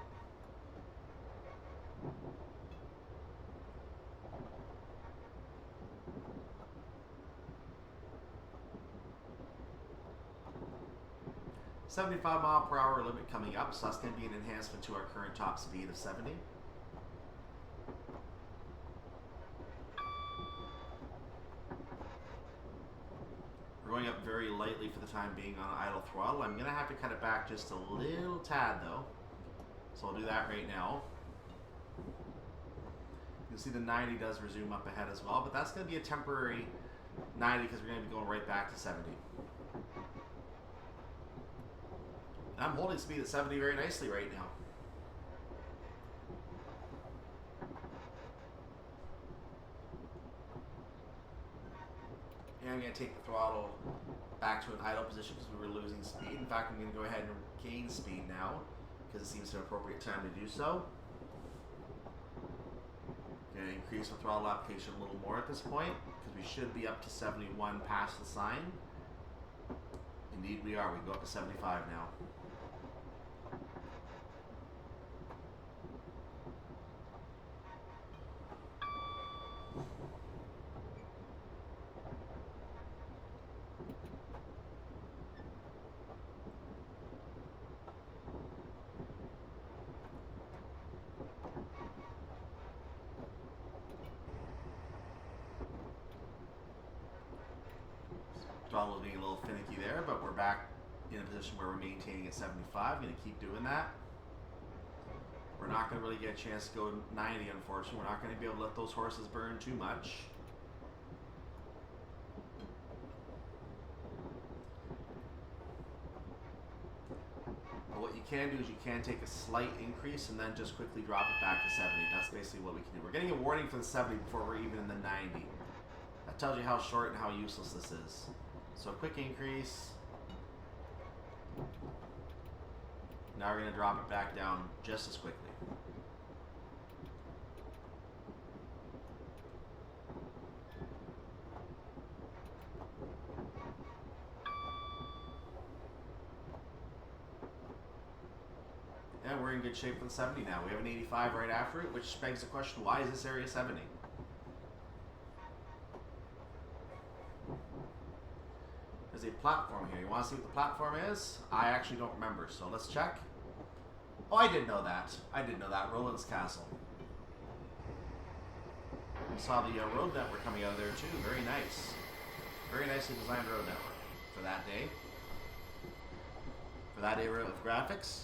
75 mph limit coming up, so that's going to be an enhancement to our current top speed of 70. We're going up very lightly for the time being on idle throttle. I'm going to have to cut it back just a little tad though, so I'll do that right now. You can see the 90 does resume up ahead as well, but that's going to be a temporary 90 because we're going to be going right back to 70. And I'm holding speed at 70 very nicely right now. And I'm going to take the throttle back to an idle position because we were losing speed. In fact, I'm going to go ahead and gain speed now because it seems an appropriate time to do so. Going to increase the throttle application a little more at this point because we should be up to 71 past the sign. Indeed we are. We go up to 75 now. Throttle is being a little finicky there, but we're back in a position where we're maintaining at 75. I'm going to keep doing that. We're not going to really get a chance to go 90, unfortunately. We're not going to be able to let those horses burn too much. But what you can do is you can take a slight increase and then just quickly drop it back to 70. That's basically what we can do. We're getting a warning for the 70 before we're even in the 90. That tells you how short and how useless this is. So a quick increase. Now we're going to drop it back down just as quickly. And we're in good shape for the 70 now. We have an 85 right after it, which begs the question, why is this area 70? There's a platform here. You want to see what the platform is? I actually don't remember, so let's check. Oh, I did know that. I did know that. Roland's Castle. We saw the road network coming out of there too. Very nice. Very nicely designed road network for that day. For that era of graphics.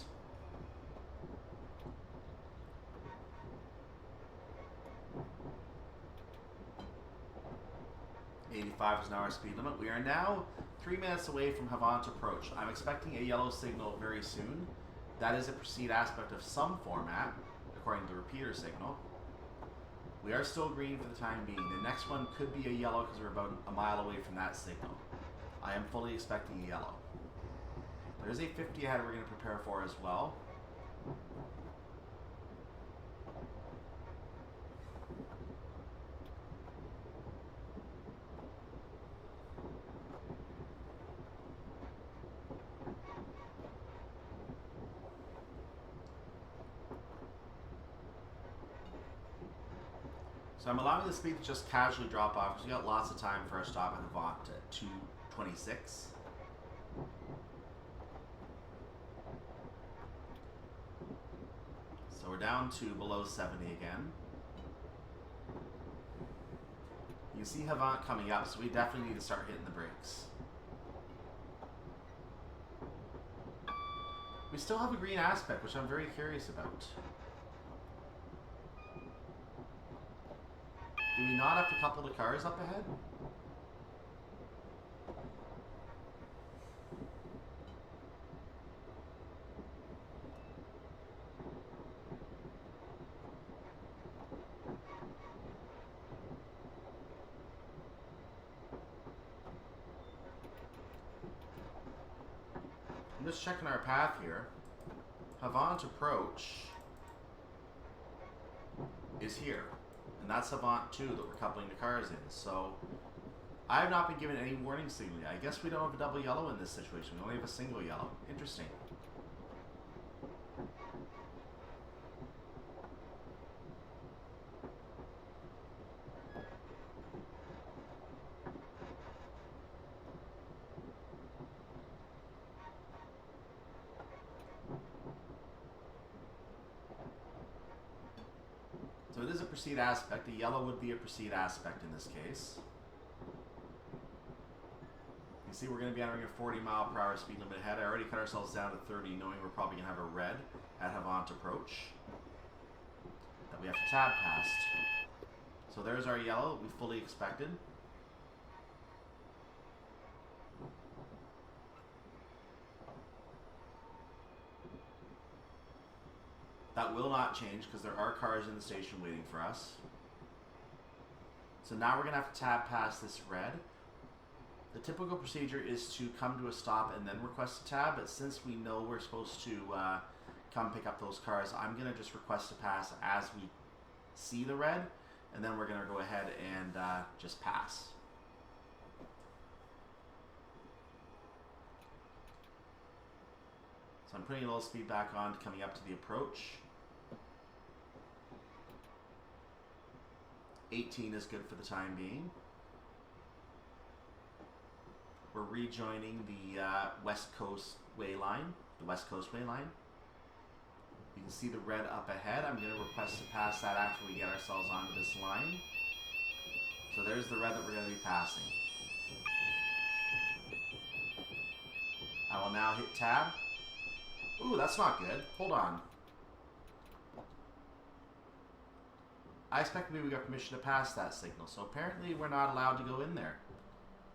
.85 is now our speed limit. We are now 3 minutes away from Havant approach. I'm expecting a yellow signal very soon. That is a proceed aspect of some format, according to the repeater signal. We are still green for the time being. The next one could be a yellow because we're about a mile away from that signal. I am fully expecting a yellow. There's a 50 ahead we're going to prepare for as well. So I'm allowing the speed to just casually drop off because we got lots of time for our stop at Havant at 2:26. So we're down to below 70 again. You can see Havant coming up, so we definitely need to start hitting the brakes. We still have a green aspect, which I'm very curious about. Do we not have to couple the cars up ahead? I'm just checking our path here. Havant approach is here. And that's Havant 2 that we're coupling the cars in. So I have not been given any warning signal yet. I guess we don't have a double yellow in this situation. We only have a single yellow. Interesting. proceed aspect. A yellow would be a proceed aspect in this case. You see we're going to be entering a 40-mile-per-hour speed limit ahead. I already cut ourselves down to 30, knowing we're probably going to have a red at Havant approach that we have to tab past. So there's our yellow we fully expected. That will not change because there are cars in the station waiting for us. So now we're going to have to tab past this red. The typical procedure is to come to a stop and then request a tab, but since we know we're supposed to come pick up those cars, I'm going to just request a pass as we see the red, and then we're going to go ahead and just pass. So I'm putting a little speed back on, coming up to the approach. 18 is good for the time being. We're rejoining the West Coast Way line, the West Coast Way line. You can see the red up ahead. I'm going to request to pass that after we get ourselves onto this line. So there's the red that we're going to be passing. I will now hit tab. Ooh, that's not good. Hold on. I expected we got permission to pass that signal, so apparently we're not allowed to go in there,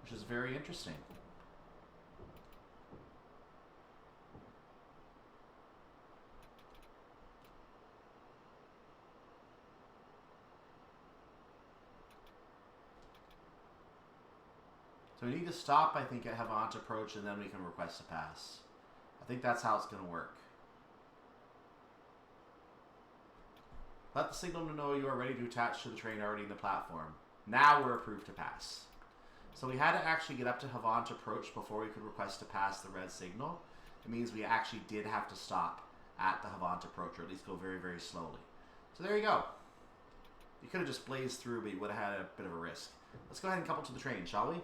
which is very interesting. So we need to stop, I think, at Havant approach, and then we can request a pass. I think that's how it's going to work. Let the signal know you are ready to attach to the train already in the platform. Now we're approved to pass. So we had to actually get up to Havant approach before we could request to pass the red signal. It means we actually did have to stop at the Havant approach, or at least go very, very slowly. So there you go. You could have just blazed through, but you would have had a bit of a risk. Let's go ahead and couple to the train, shall we?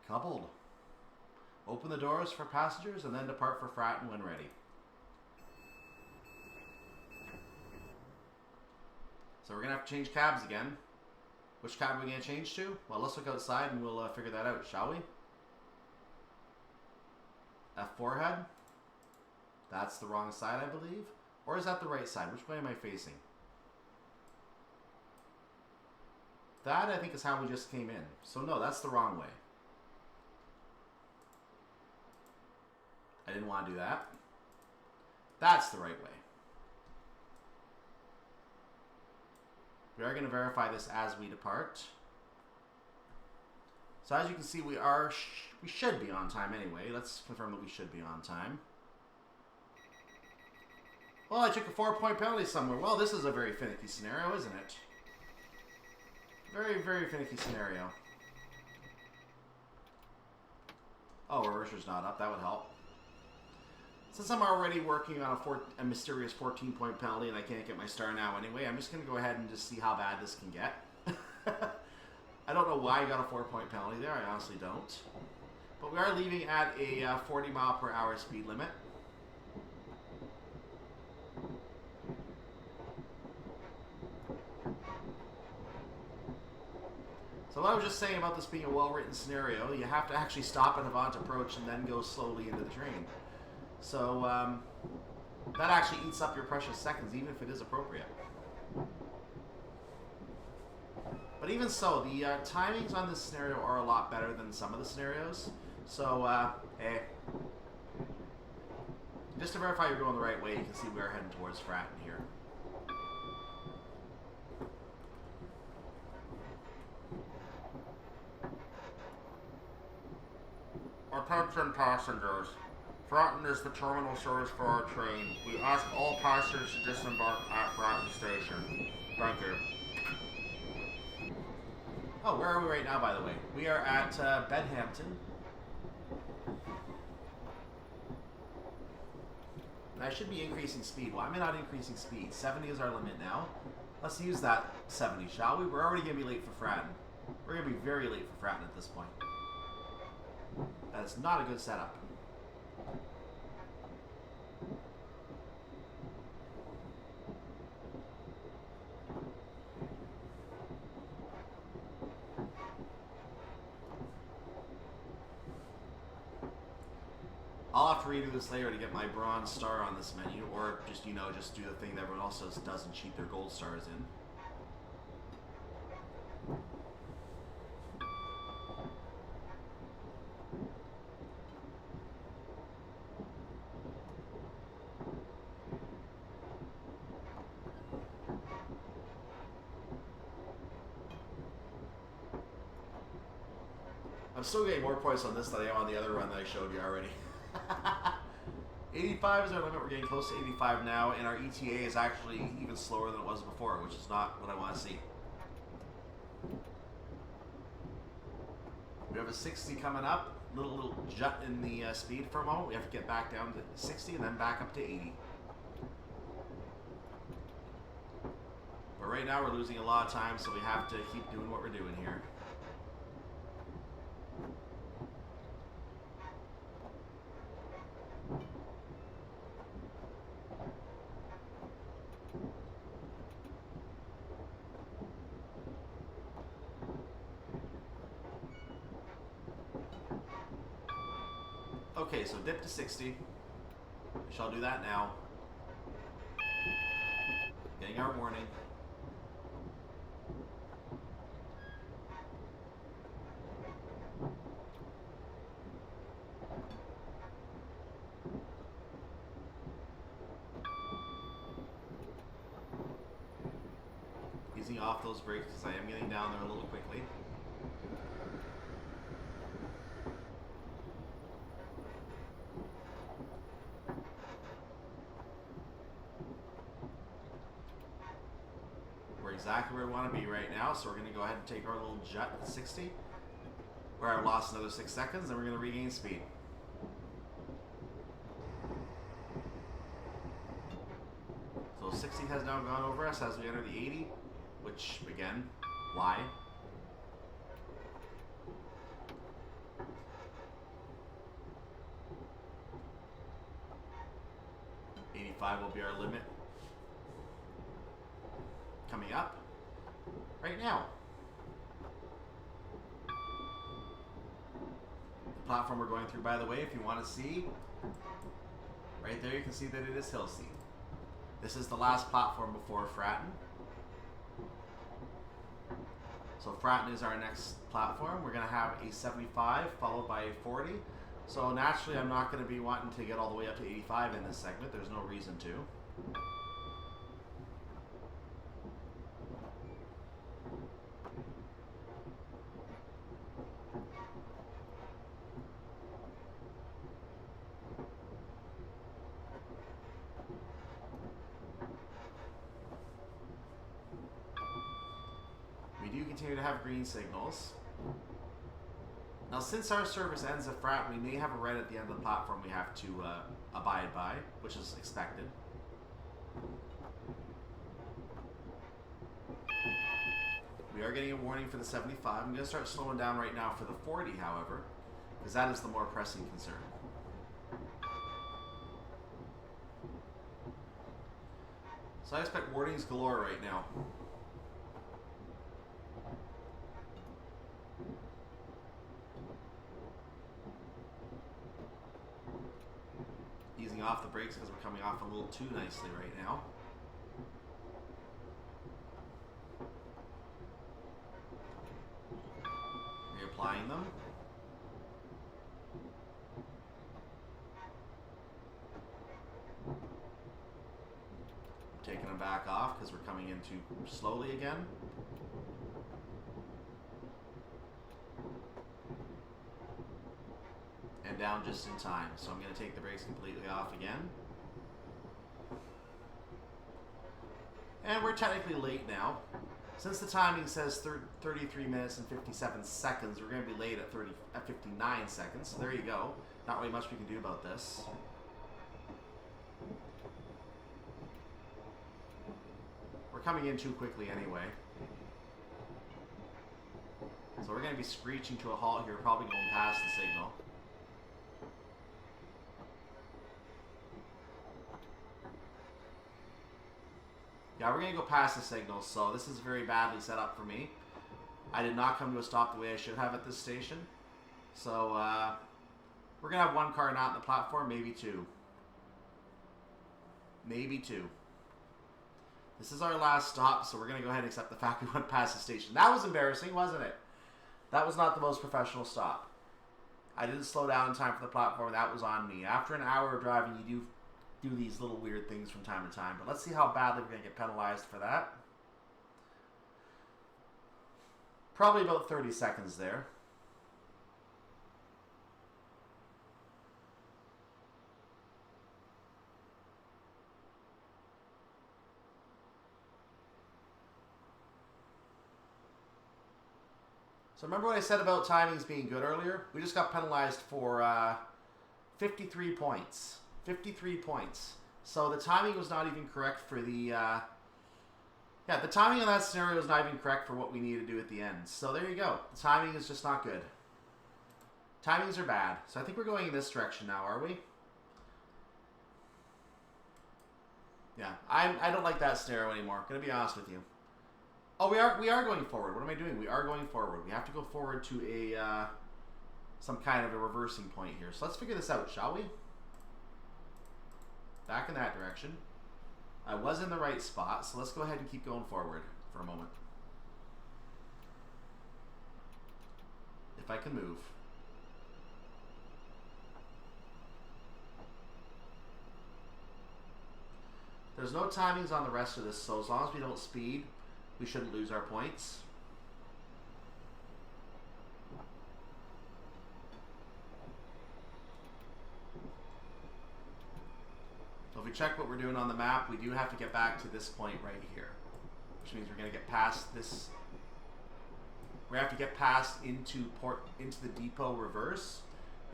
Coupled. Open the doors for passengers and then depart for Fratton when ready. So we're going to have to change cabs again. Which cab are we going to change to? Well, let's look outside and we'll figure that out, shall we? F4 head. That's the wrong side, I believe. Or is that the right side? Which way am I facing? That, I think, is how we just came in. So no, that's the wrong way. I didn't want to do that. That's the right way. We are going to verify this as we depart. So as you can see, we should be on time anyway. Let's confirm that we should be on time. Well, I took a 4-point penalty somewhere. Well, this is a very finicky scenario, isn't it? Very, very finicky scenario. Oh, reverser's not up. That would help. Since I'm already working on a mysterious 14-point penalty and I can't get my star now anyway, I'm just going to go ahead and just see how bad this can get. I don't know why I got a 4-point penalty there. I honestly don't. But we are leaving at a 40-mile-per-hour speed limit. So what I was just saying about this being a well-written scenario, you have to actually stop at Havant approach and then go slowly into the train. So that actually eats up your precious seconds, even if it is appropriate. But even so, the timings on this scenario are a lot better than some of the scenarios. So, hey. Just to verify you're going the right way, you can see we are heading towards Fratton here. Attention passengers. Fratton is the terminal service for our train. We ask all passengers to disembark at Fratton Station. Thank you. Oh, where are we right now, by the way? We are at Bedhampton. I should be increasing speed. Why am I not increasing speed? 70 is our limit now. Let's use that 70, shall we? We're already going to be late for Fratton. We're going to be very late for Fratton at this point. That is not a good setup. I'll have to redo this later to get my bronze star on this menu, or just, you know, just do the thing that everyone else does and cheat their gold stars in. I'm still getting more points on this than I am on the other run that I showed you already. 85 is our limit. We're getting close to 85 now, and our ETA is actually even slower than it was before, which is not what I want to see. We have a 60 coming up. Little jut in the speed for a moment. We have to get back down to 60 and then back up to 80. But right now we're losing a lot of time, so we have to keep doing what we're doing here. Okay, so dip to 60. We shall do that now. Getting our warning. Easing off those brakes because I am getting down there a little quickly. Exactly where we want to be right now, so we're going to go ahead and take our little jet at 60, where I lost another 6 seconds, and we're going to regain speed. So 60 has now gone over us as we enter the 80, which, again, why? $85 will be our limit. Coming up right now. The platform we're going through, by the way, if you want to see, right there you can see that it is Hillsea. This is the last platform before Fratton. So Fratton is our next platform. We're going to have a 75 followed by a 40. So naturally I'm not going to be wanting to get all the way up to 85 in this segment. There's no reason to. Continue to have green signals. Now, since our service ends at Fratton, we may have a red at the end of the platform we have to abide by, which is expected. We are getting a warning for the 75. I'm going to start slowing down right now for the 40, however, because that is the more pressing concern. So I expect warnings galore right now. Easing off the brakes because we're coming off a little too nicely right now. to back off because we're coming in too slowly again. And down just in time. So I'm going to take the brakes completely off again. And we're technically late now. Since the timing says 33 minutes and 57 seconds, we're going to be late at 59 seconds. So there you go. Not really much we can do about this. We're coming in too quickly anyway. So we're going to be screeching to a halt here, probably going past the signal. Yeah, we're going to go past the signal, so this is very badly set up for me. I did not come to a stop the way I should have at this station. So, we're going to have one car not on the platform, maybe two. Maybe two. This is our last stop, so we're going to go ahead and accept the fact we went past the station. That was embarrassing, wasn't it? That was not the most professional stop. I didn't slow down in time for the platform. That was on me. After an hour of driving, you do these little weird things from time to time. But let's see how badly we're going to get penalized for that. Probably about 30 seconds there. So remember what I said about timings being good earlier? We just got penalized for 53 points. 53 points. So the timing was not even correct for the... yeah, the timing on that scenario was not even correct for what we need to do at the end. So there you go. The timing is just not good. Timings are bad. So I think we're going in this direction now, are we? Yeah, I don't like that scenario anymore. Gonna be honest with you. Oh, we are going forward. What am I doing? We are going forward. We have to go forward to a some kind of a reversing point here. So let's figure this out, shall we? Back in that direction. I was in the right spot, so let's go ahead and keep going forward for a moment. If I can move. There's no timings on the rest of this, so as long as we don't speed, we shouldn't lose our points. So if we check what we're doing on the map, we do have to get back to this point right here, which means we're going to get past this. We have to get past into the depot reverse.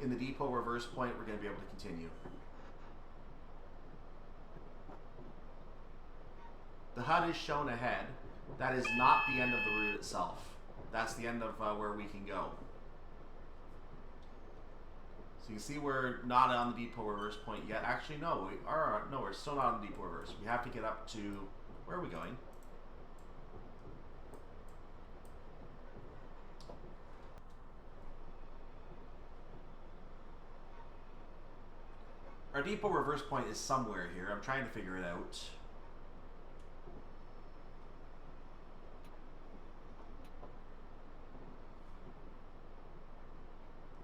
In the depot reverse point, we're going to be able to continue. The HUD is shown ahead. That is not the end of the route itself. That's the end of where we can go. So you can see we're not on the depot reverse point yet. Actually, no, we're still not on the depot reverse. We have to get up to, where are we going? Our depot reverse point is somewhere here. I'm trying to figure it out.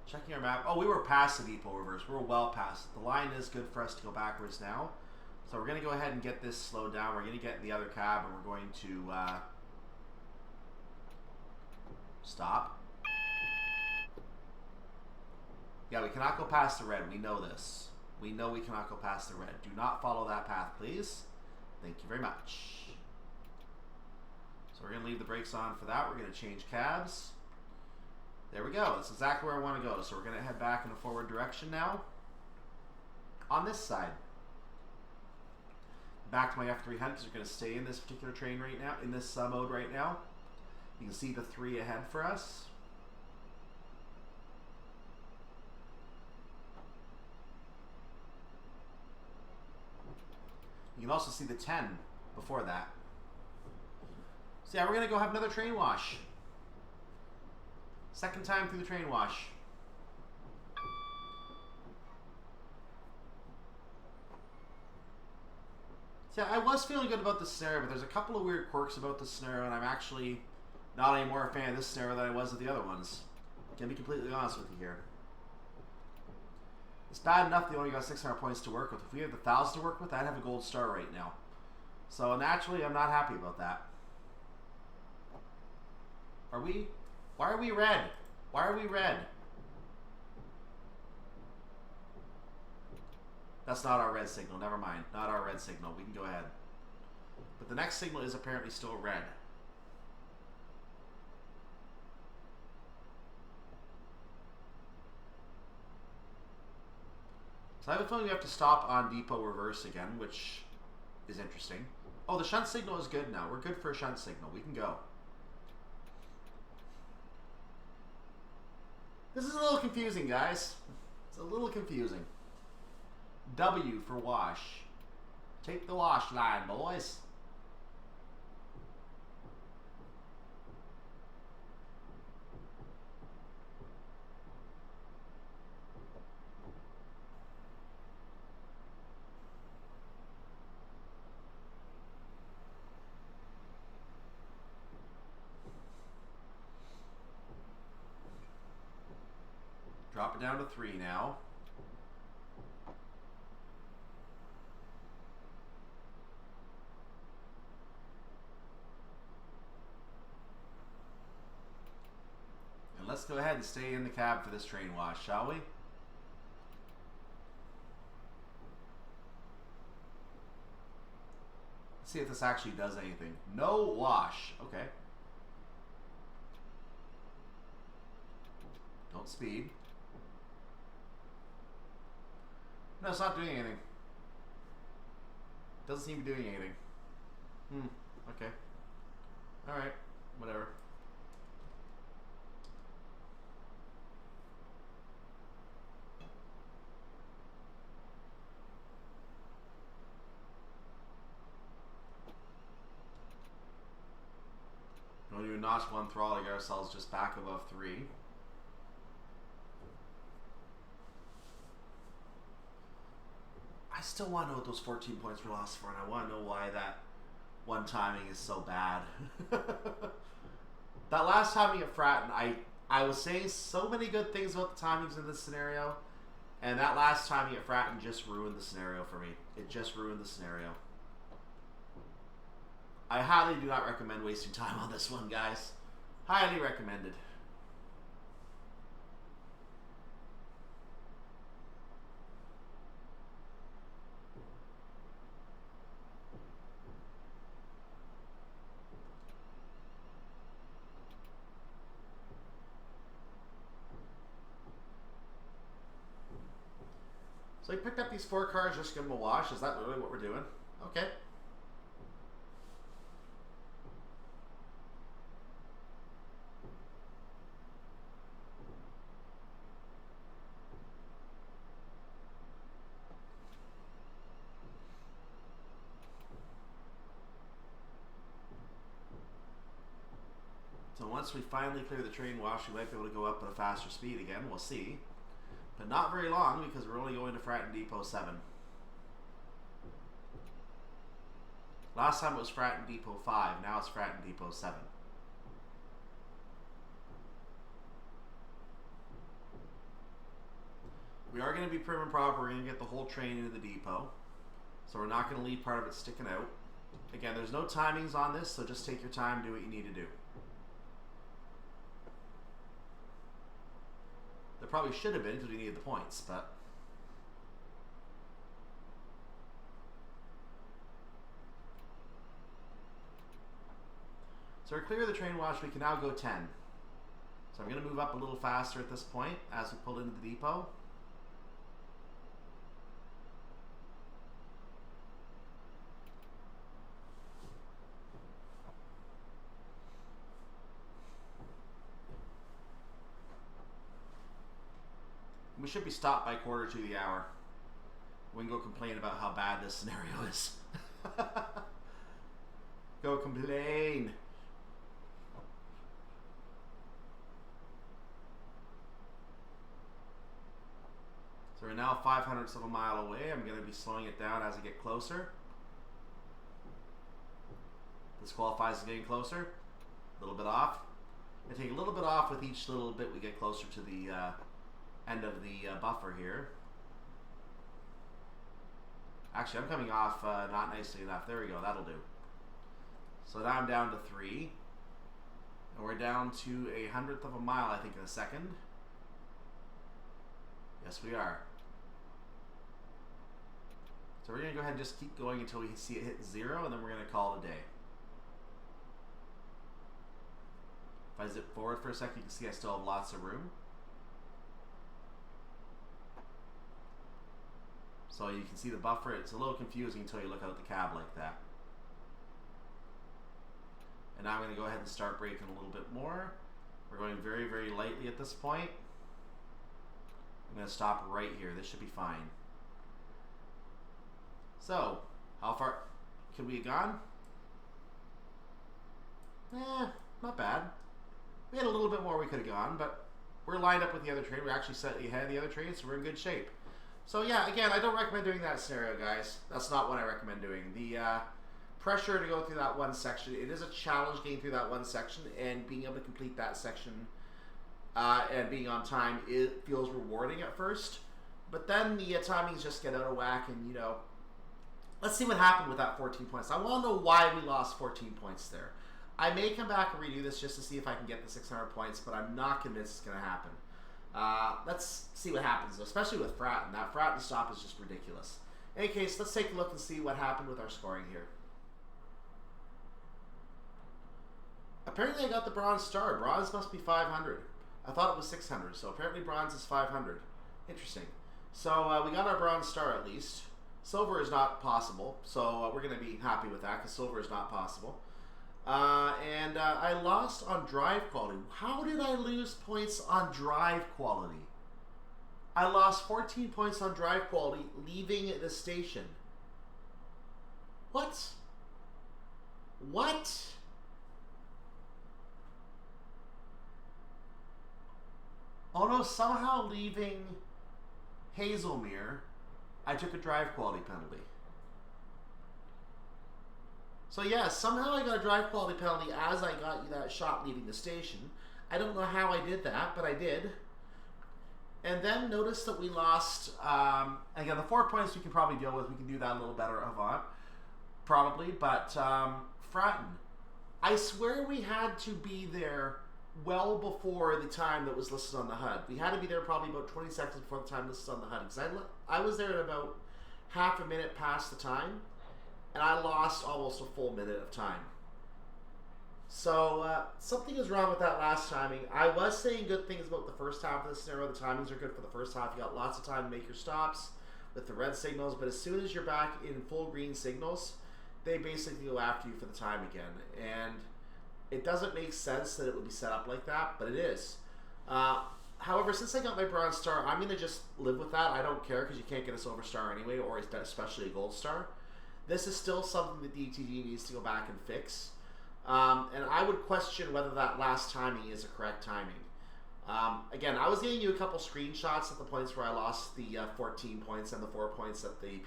Checking our map. Oh, we were past the depot reverse. We're well past. The line is good for us to go backwards now. So we're going to go ahead and get this slowed down. We're going to get in the other cab and we're going to stop. Yeah, we cannot go past the red. We know this. We know we cannot go past the red. Do not follow that path, please. Thank you very much. So we're going to leave the brakes on for that. We're going to change cabs. There we go. That's exactly where I want to go. So we're going to head back in a forward direction now. On this side. Back to my F300 because we're going to stay in this particular train right now, in this mode right now. You can see the 3 ahead for us. You can also see the 10 before that. So yeah, we're going to go have another train wash. Second time through the train wash. So yeah, I was feeling good about this scenario, but there's a couple of weird quirks about this scenario, and I'm actually not any more a fan of this scenario than I was of the other ones. Can be completely honest with you here. It's bad enough they only got 600 points to work with. If we had 1,000 to work with, I'd have a gold star right now. So naturally, I'm not happy about that. Are we? Why are we red? Why are we red? That's not our red signal. Never mind. Not our red signal. We can go ahead. But the next signal is apparently still red. So I have a feeling we have to stop on depot reverse again, which is interesting. Oh, the shunt signal is good now. We're good for a shunt signal. We can go. This is a little confusing, guys. It's a little confusing. W for wash. Take the wash line, boys. Drop it down to 3 now. And let's go ahead and stay in the cab for this train wash, shall we? Let's see if this actually does anything. No wash. Okay. Don't speed. No, it's not doing anything. Doesn't seem to be doing anything. Okay. Alright. Whatever. Don't even notch 1 throttle to get ourselves just back above 3. I still want to know what those 14 points were lost for, and I want to know why that one timing is so bad. That last timing at Fratton, I was saying so many good things about the timings in this scenario, and that last timing at Fratton just ruined the scenario for me. It just ruined the scenario. I highly do not recommend wasting time on this one, guys. Highly recommended. So we picked up these 4 cars, just give them a wash. Is that literally what we're doing? Okay. So once we finally clear the train wash, we might be able to go up at a faster speed again. We'll see. But not very long, because we're only going to Fratton Depot 7. Last time it was Fratton Depot 5. Now it's Fratton Depot 7. We are going to be prim and proper. We're going to get the whole train into the depot. So we're not going to leave part of it sticking out. Again, there's no timings on this, so just take your time, do what you need to do. There probably should have been because we needed the points, but... So we're clear of the train wash, we can now go 10. So I'm going to move up a little faster at this point as we pull into the depot. We should be stopped by 1/4 to the hour. We can go complain about how bad this scenario is. Go complain. So we're now 0.05 of a mile away. I'm going to be slowing it down as I get closer. This qualifies as getting closer. A little bit off. I take a little bit off with each little bit we get closer to the end of the buffer here. Actually, I'm coming off not nicely enough. There we go. That'll do. So now I'm down to 3. And we're down to 1/100th of a mile, I think, in a second. Yes, we are. So we're going to go ahead and just keep going until we see it hit 0, and then we're going to call it a day. If I zip forward for a second, you can see I still have lots of room. So you can see the buffer. It's a little confusing until you look out the cab like that. And now I'm going to go ahead and start braking a little bit more. We're going very, very lightly at this point. I'm going to stop right here. This should be fine. So, how far could we have gone? Not bad. We had a little bit more we could have gone, but we're lined up with the other train. We're actually slightly ahead of the other train, so we're in good shape. So yeah, again, I don't recommend doing that scenario, guys. That's not what I recommend doing. The pressure to go through that one section, it is a challenge getting through that one section, and being able to complete that section and being on time, it feels rewarding at first. But then the timings just get out of whack, and you know, let's see what happened with that 14 points. I want to know why we lost 14 points there. I may come back and redo this just to see if I can get the 600 points, but I'm not convinced it's going to happen. Let's see what happens, especially with Fratton. That Fratton stop is just ridiculous. In any case, let's take a look and see what happened with our scoring here. Apparently I got the bronze star. Bronze must be 500. I thought it was 600, so apparently bronze is 500. Interesting. So we got our bronze star at least. Silver is not possible, so we're going to be happy with that because silver is not possible. And I lost on drive quality. How did I lose points on drive quality? I lost 14 points on drive quality leaving the station. What? What? Oh no, somehow leaving Haslemere, I took a drive quality penalty. So yeah, somehow I got a drive quality penalty as I got that shot leaving the station. I don't know how I did that, but I did. And then notice that we lost, again, the 4 points we can probably deal with. We can do that a little better at Havant, probably. But Fratton, I swear we had to be there well before the time that was listed on the HUD. We had to be there probably about 20 seconds before the time listed on the HUD. Because I was there at about half a minute past the time. And I lost almost a full minute of time. So something is wrong with that last timing. I was saying good things about the first half of the scenario. The timings are good for the first half. You got lots of time to make your stops with the red signals. But as soon as you're back in full green signals, they basically go after you for the time again. And it doesn't make sense that it would be set up like that, but it is. However, since I got my bronze star, I'm going to just live with that. I don't care because you can't get a silver star anyway, or especially a gold star. This is still something that DTG needs to go back and fix. And I would question whether that last timing is a correct timing. Again, I was getting you a couple screenshots at the points where I lost the 14 points and the 4 points at the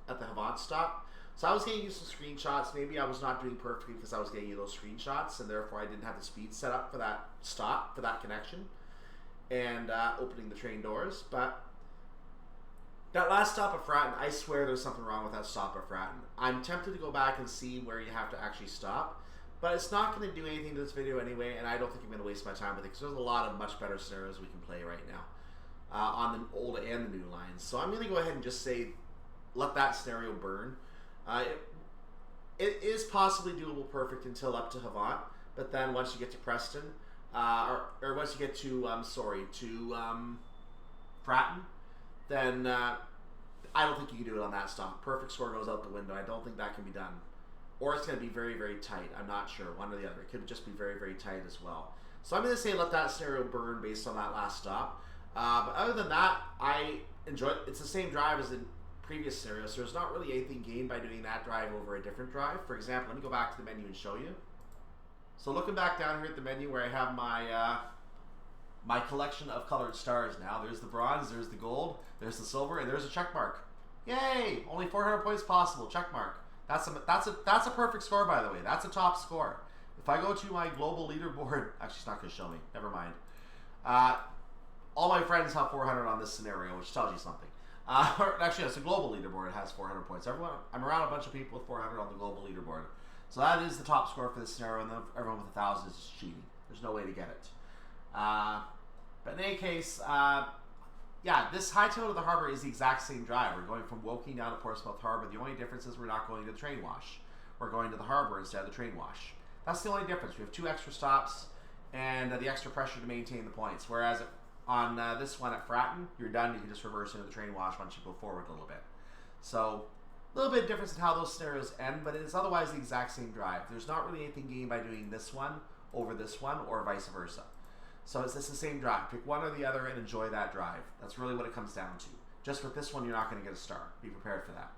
Havant stop. So I was getting you some screenshots. Maybe I was not doing perfectly because I was getting you those screenshots, and therefore I didn't have the speed set up for that stop, for that connection, and opening the train doors. But that last stop at Fratton, I swear there's something wrong with that stop at Fratton. I'm tempted to go back and see where you have to actually stop, but it's not going to do anything to this video anyway, and I don't think I'm going to waste my time with it because there's a lot of much better scenarios we can play right now on the old and the new lines. So I'm going to go ahead and just say, let that scenario burn. It is possibly doable perfect until up to Havant, but then once you get to Preston, or once you get to, Fratton, then I don't think you can do it on that stop. Perfect score goes out the window. I don't think that can be done. Or it's going to be very, very tight. I'm not sure. One or the other. It could just be very, very tight as well. So I'm going to say let that scenario burn based on that last stop. But other than that, I enjoy it. It's the same drive as in previous scenarios, so there's not really anything gained by doing that drive over a different drive. For example, let me go back to the menu and show you. So looking back down here at the menu where I have my my collection of colored stars now. There's the bronze, there's the gold, there's the silver, and there's a check mark. Yay! Only 400 points possible. Check mark. That's a perfect score, by the way. That's a top score. If I go to my global leaderboard, actually it's not going to show me. Never mind. All my friends have 400 on this scenario, which tells you something. Or actually, it's a global leaderboard. It has 400 points. I'm around a bunch of people with 400 on the global leaderboard. So that is the top score for this scenario, and then everyone with 1,000 is just cheating. There's no way to get it. But in any case, yeah, this hightail to the harbor is the exact same drive. We're going from Woking down to Portsmouth Harbor. The only difference is we're not going to the train wash. We're going to the harbor instead of the train wash. That's the only difference. We have 2 extra stops and the extra pressure to maintain the points. Whereas on this one at Fratton, you're done. You can just reverse into the train wash once you go forward a little bit. So a little bit of difference in how those scenarios end, but it is otherwise the exact same drive. There's not really anything gained by doing this one over this one or vice versa. So it's just the same drive. Pick one or the other and enjoy that drive. That's really what it comes down to. Just with this one, you're not going to get a star. Be prepared for that.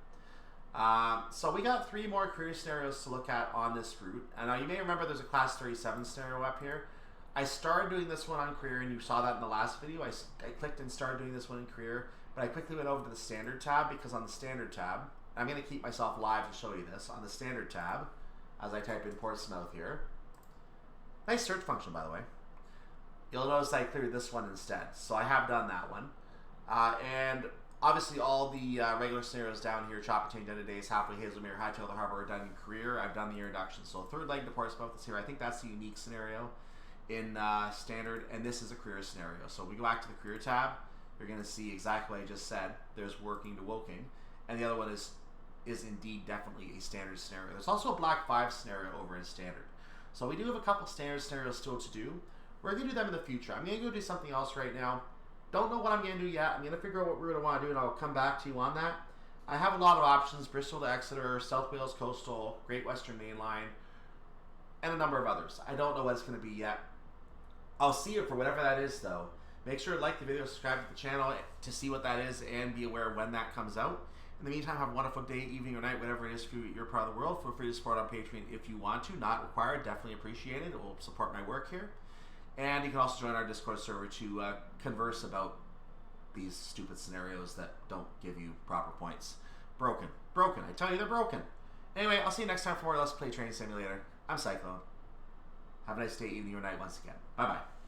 So we got 3 more career scenarios to look at on this route. And now you may remember there's a class 37 scenario up here. I started doing this one on career, and you saw that in the last video. I clicked and started doing this one in career, but I quickly went over to the standard tab because on the standard tab, I'm going to keep myself live to show you this. On the standard tab, as I type in Portsmouth here, nice search function, by the way. You'll notice I cleared this one instead. So I have done that one. And obviously all the regular scenarios down here, Chop and Change, End of Days, Halfway, Haslemere, Hightail the Harbor, are done in career. I've done the introduction. So third leg to Portsmouth is here. I think that's the unique scenario in standard, and this is a career scenario. So we go back to the career tab. You're going to see exactly what I just said. There's Working to Woking. And the other one is indeed definitely a standard scenario. There's also a Black 5 scenario over in standard. So we do have a couple standard scenarios still to do. We're going to do them in the future. I'm going to go do something else right now. Don't know what I'm going to do yet. I'm going to figure out what we're going to want to do, and I'll come back to you on that. I have a lot of options: Bristol to Exeter, South Wales Coastal, Great Western Main Line, and a number of others. I don't know what it's going to be yet. I'll see you for whatever that is, though. Make sure to like the video, subscribe to the channel to see what that is, and be aware when that comes out. In the meantime, have a wonderful day, evening, or night, whatever it is for you at your part of the world. Feel free to support on Patreon if you want to. Not required. Definitely appreciate it. It will support my work here. And you can also join our Discord server to converse about these stupid scenarios that don't give you proper points. Broken. Broken. I tell you, they're broken. Anyway, I'll see you next time for more Let's Play Train Simulator. I'm Cyclone. Have a nice day, evening, or night once again. Bye-bye.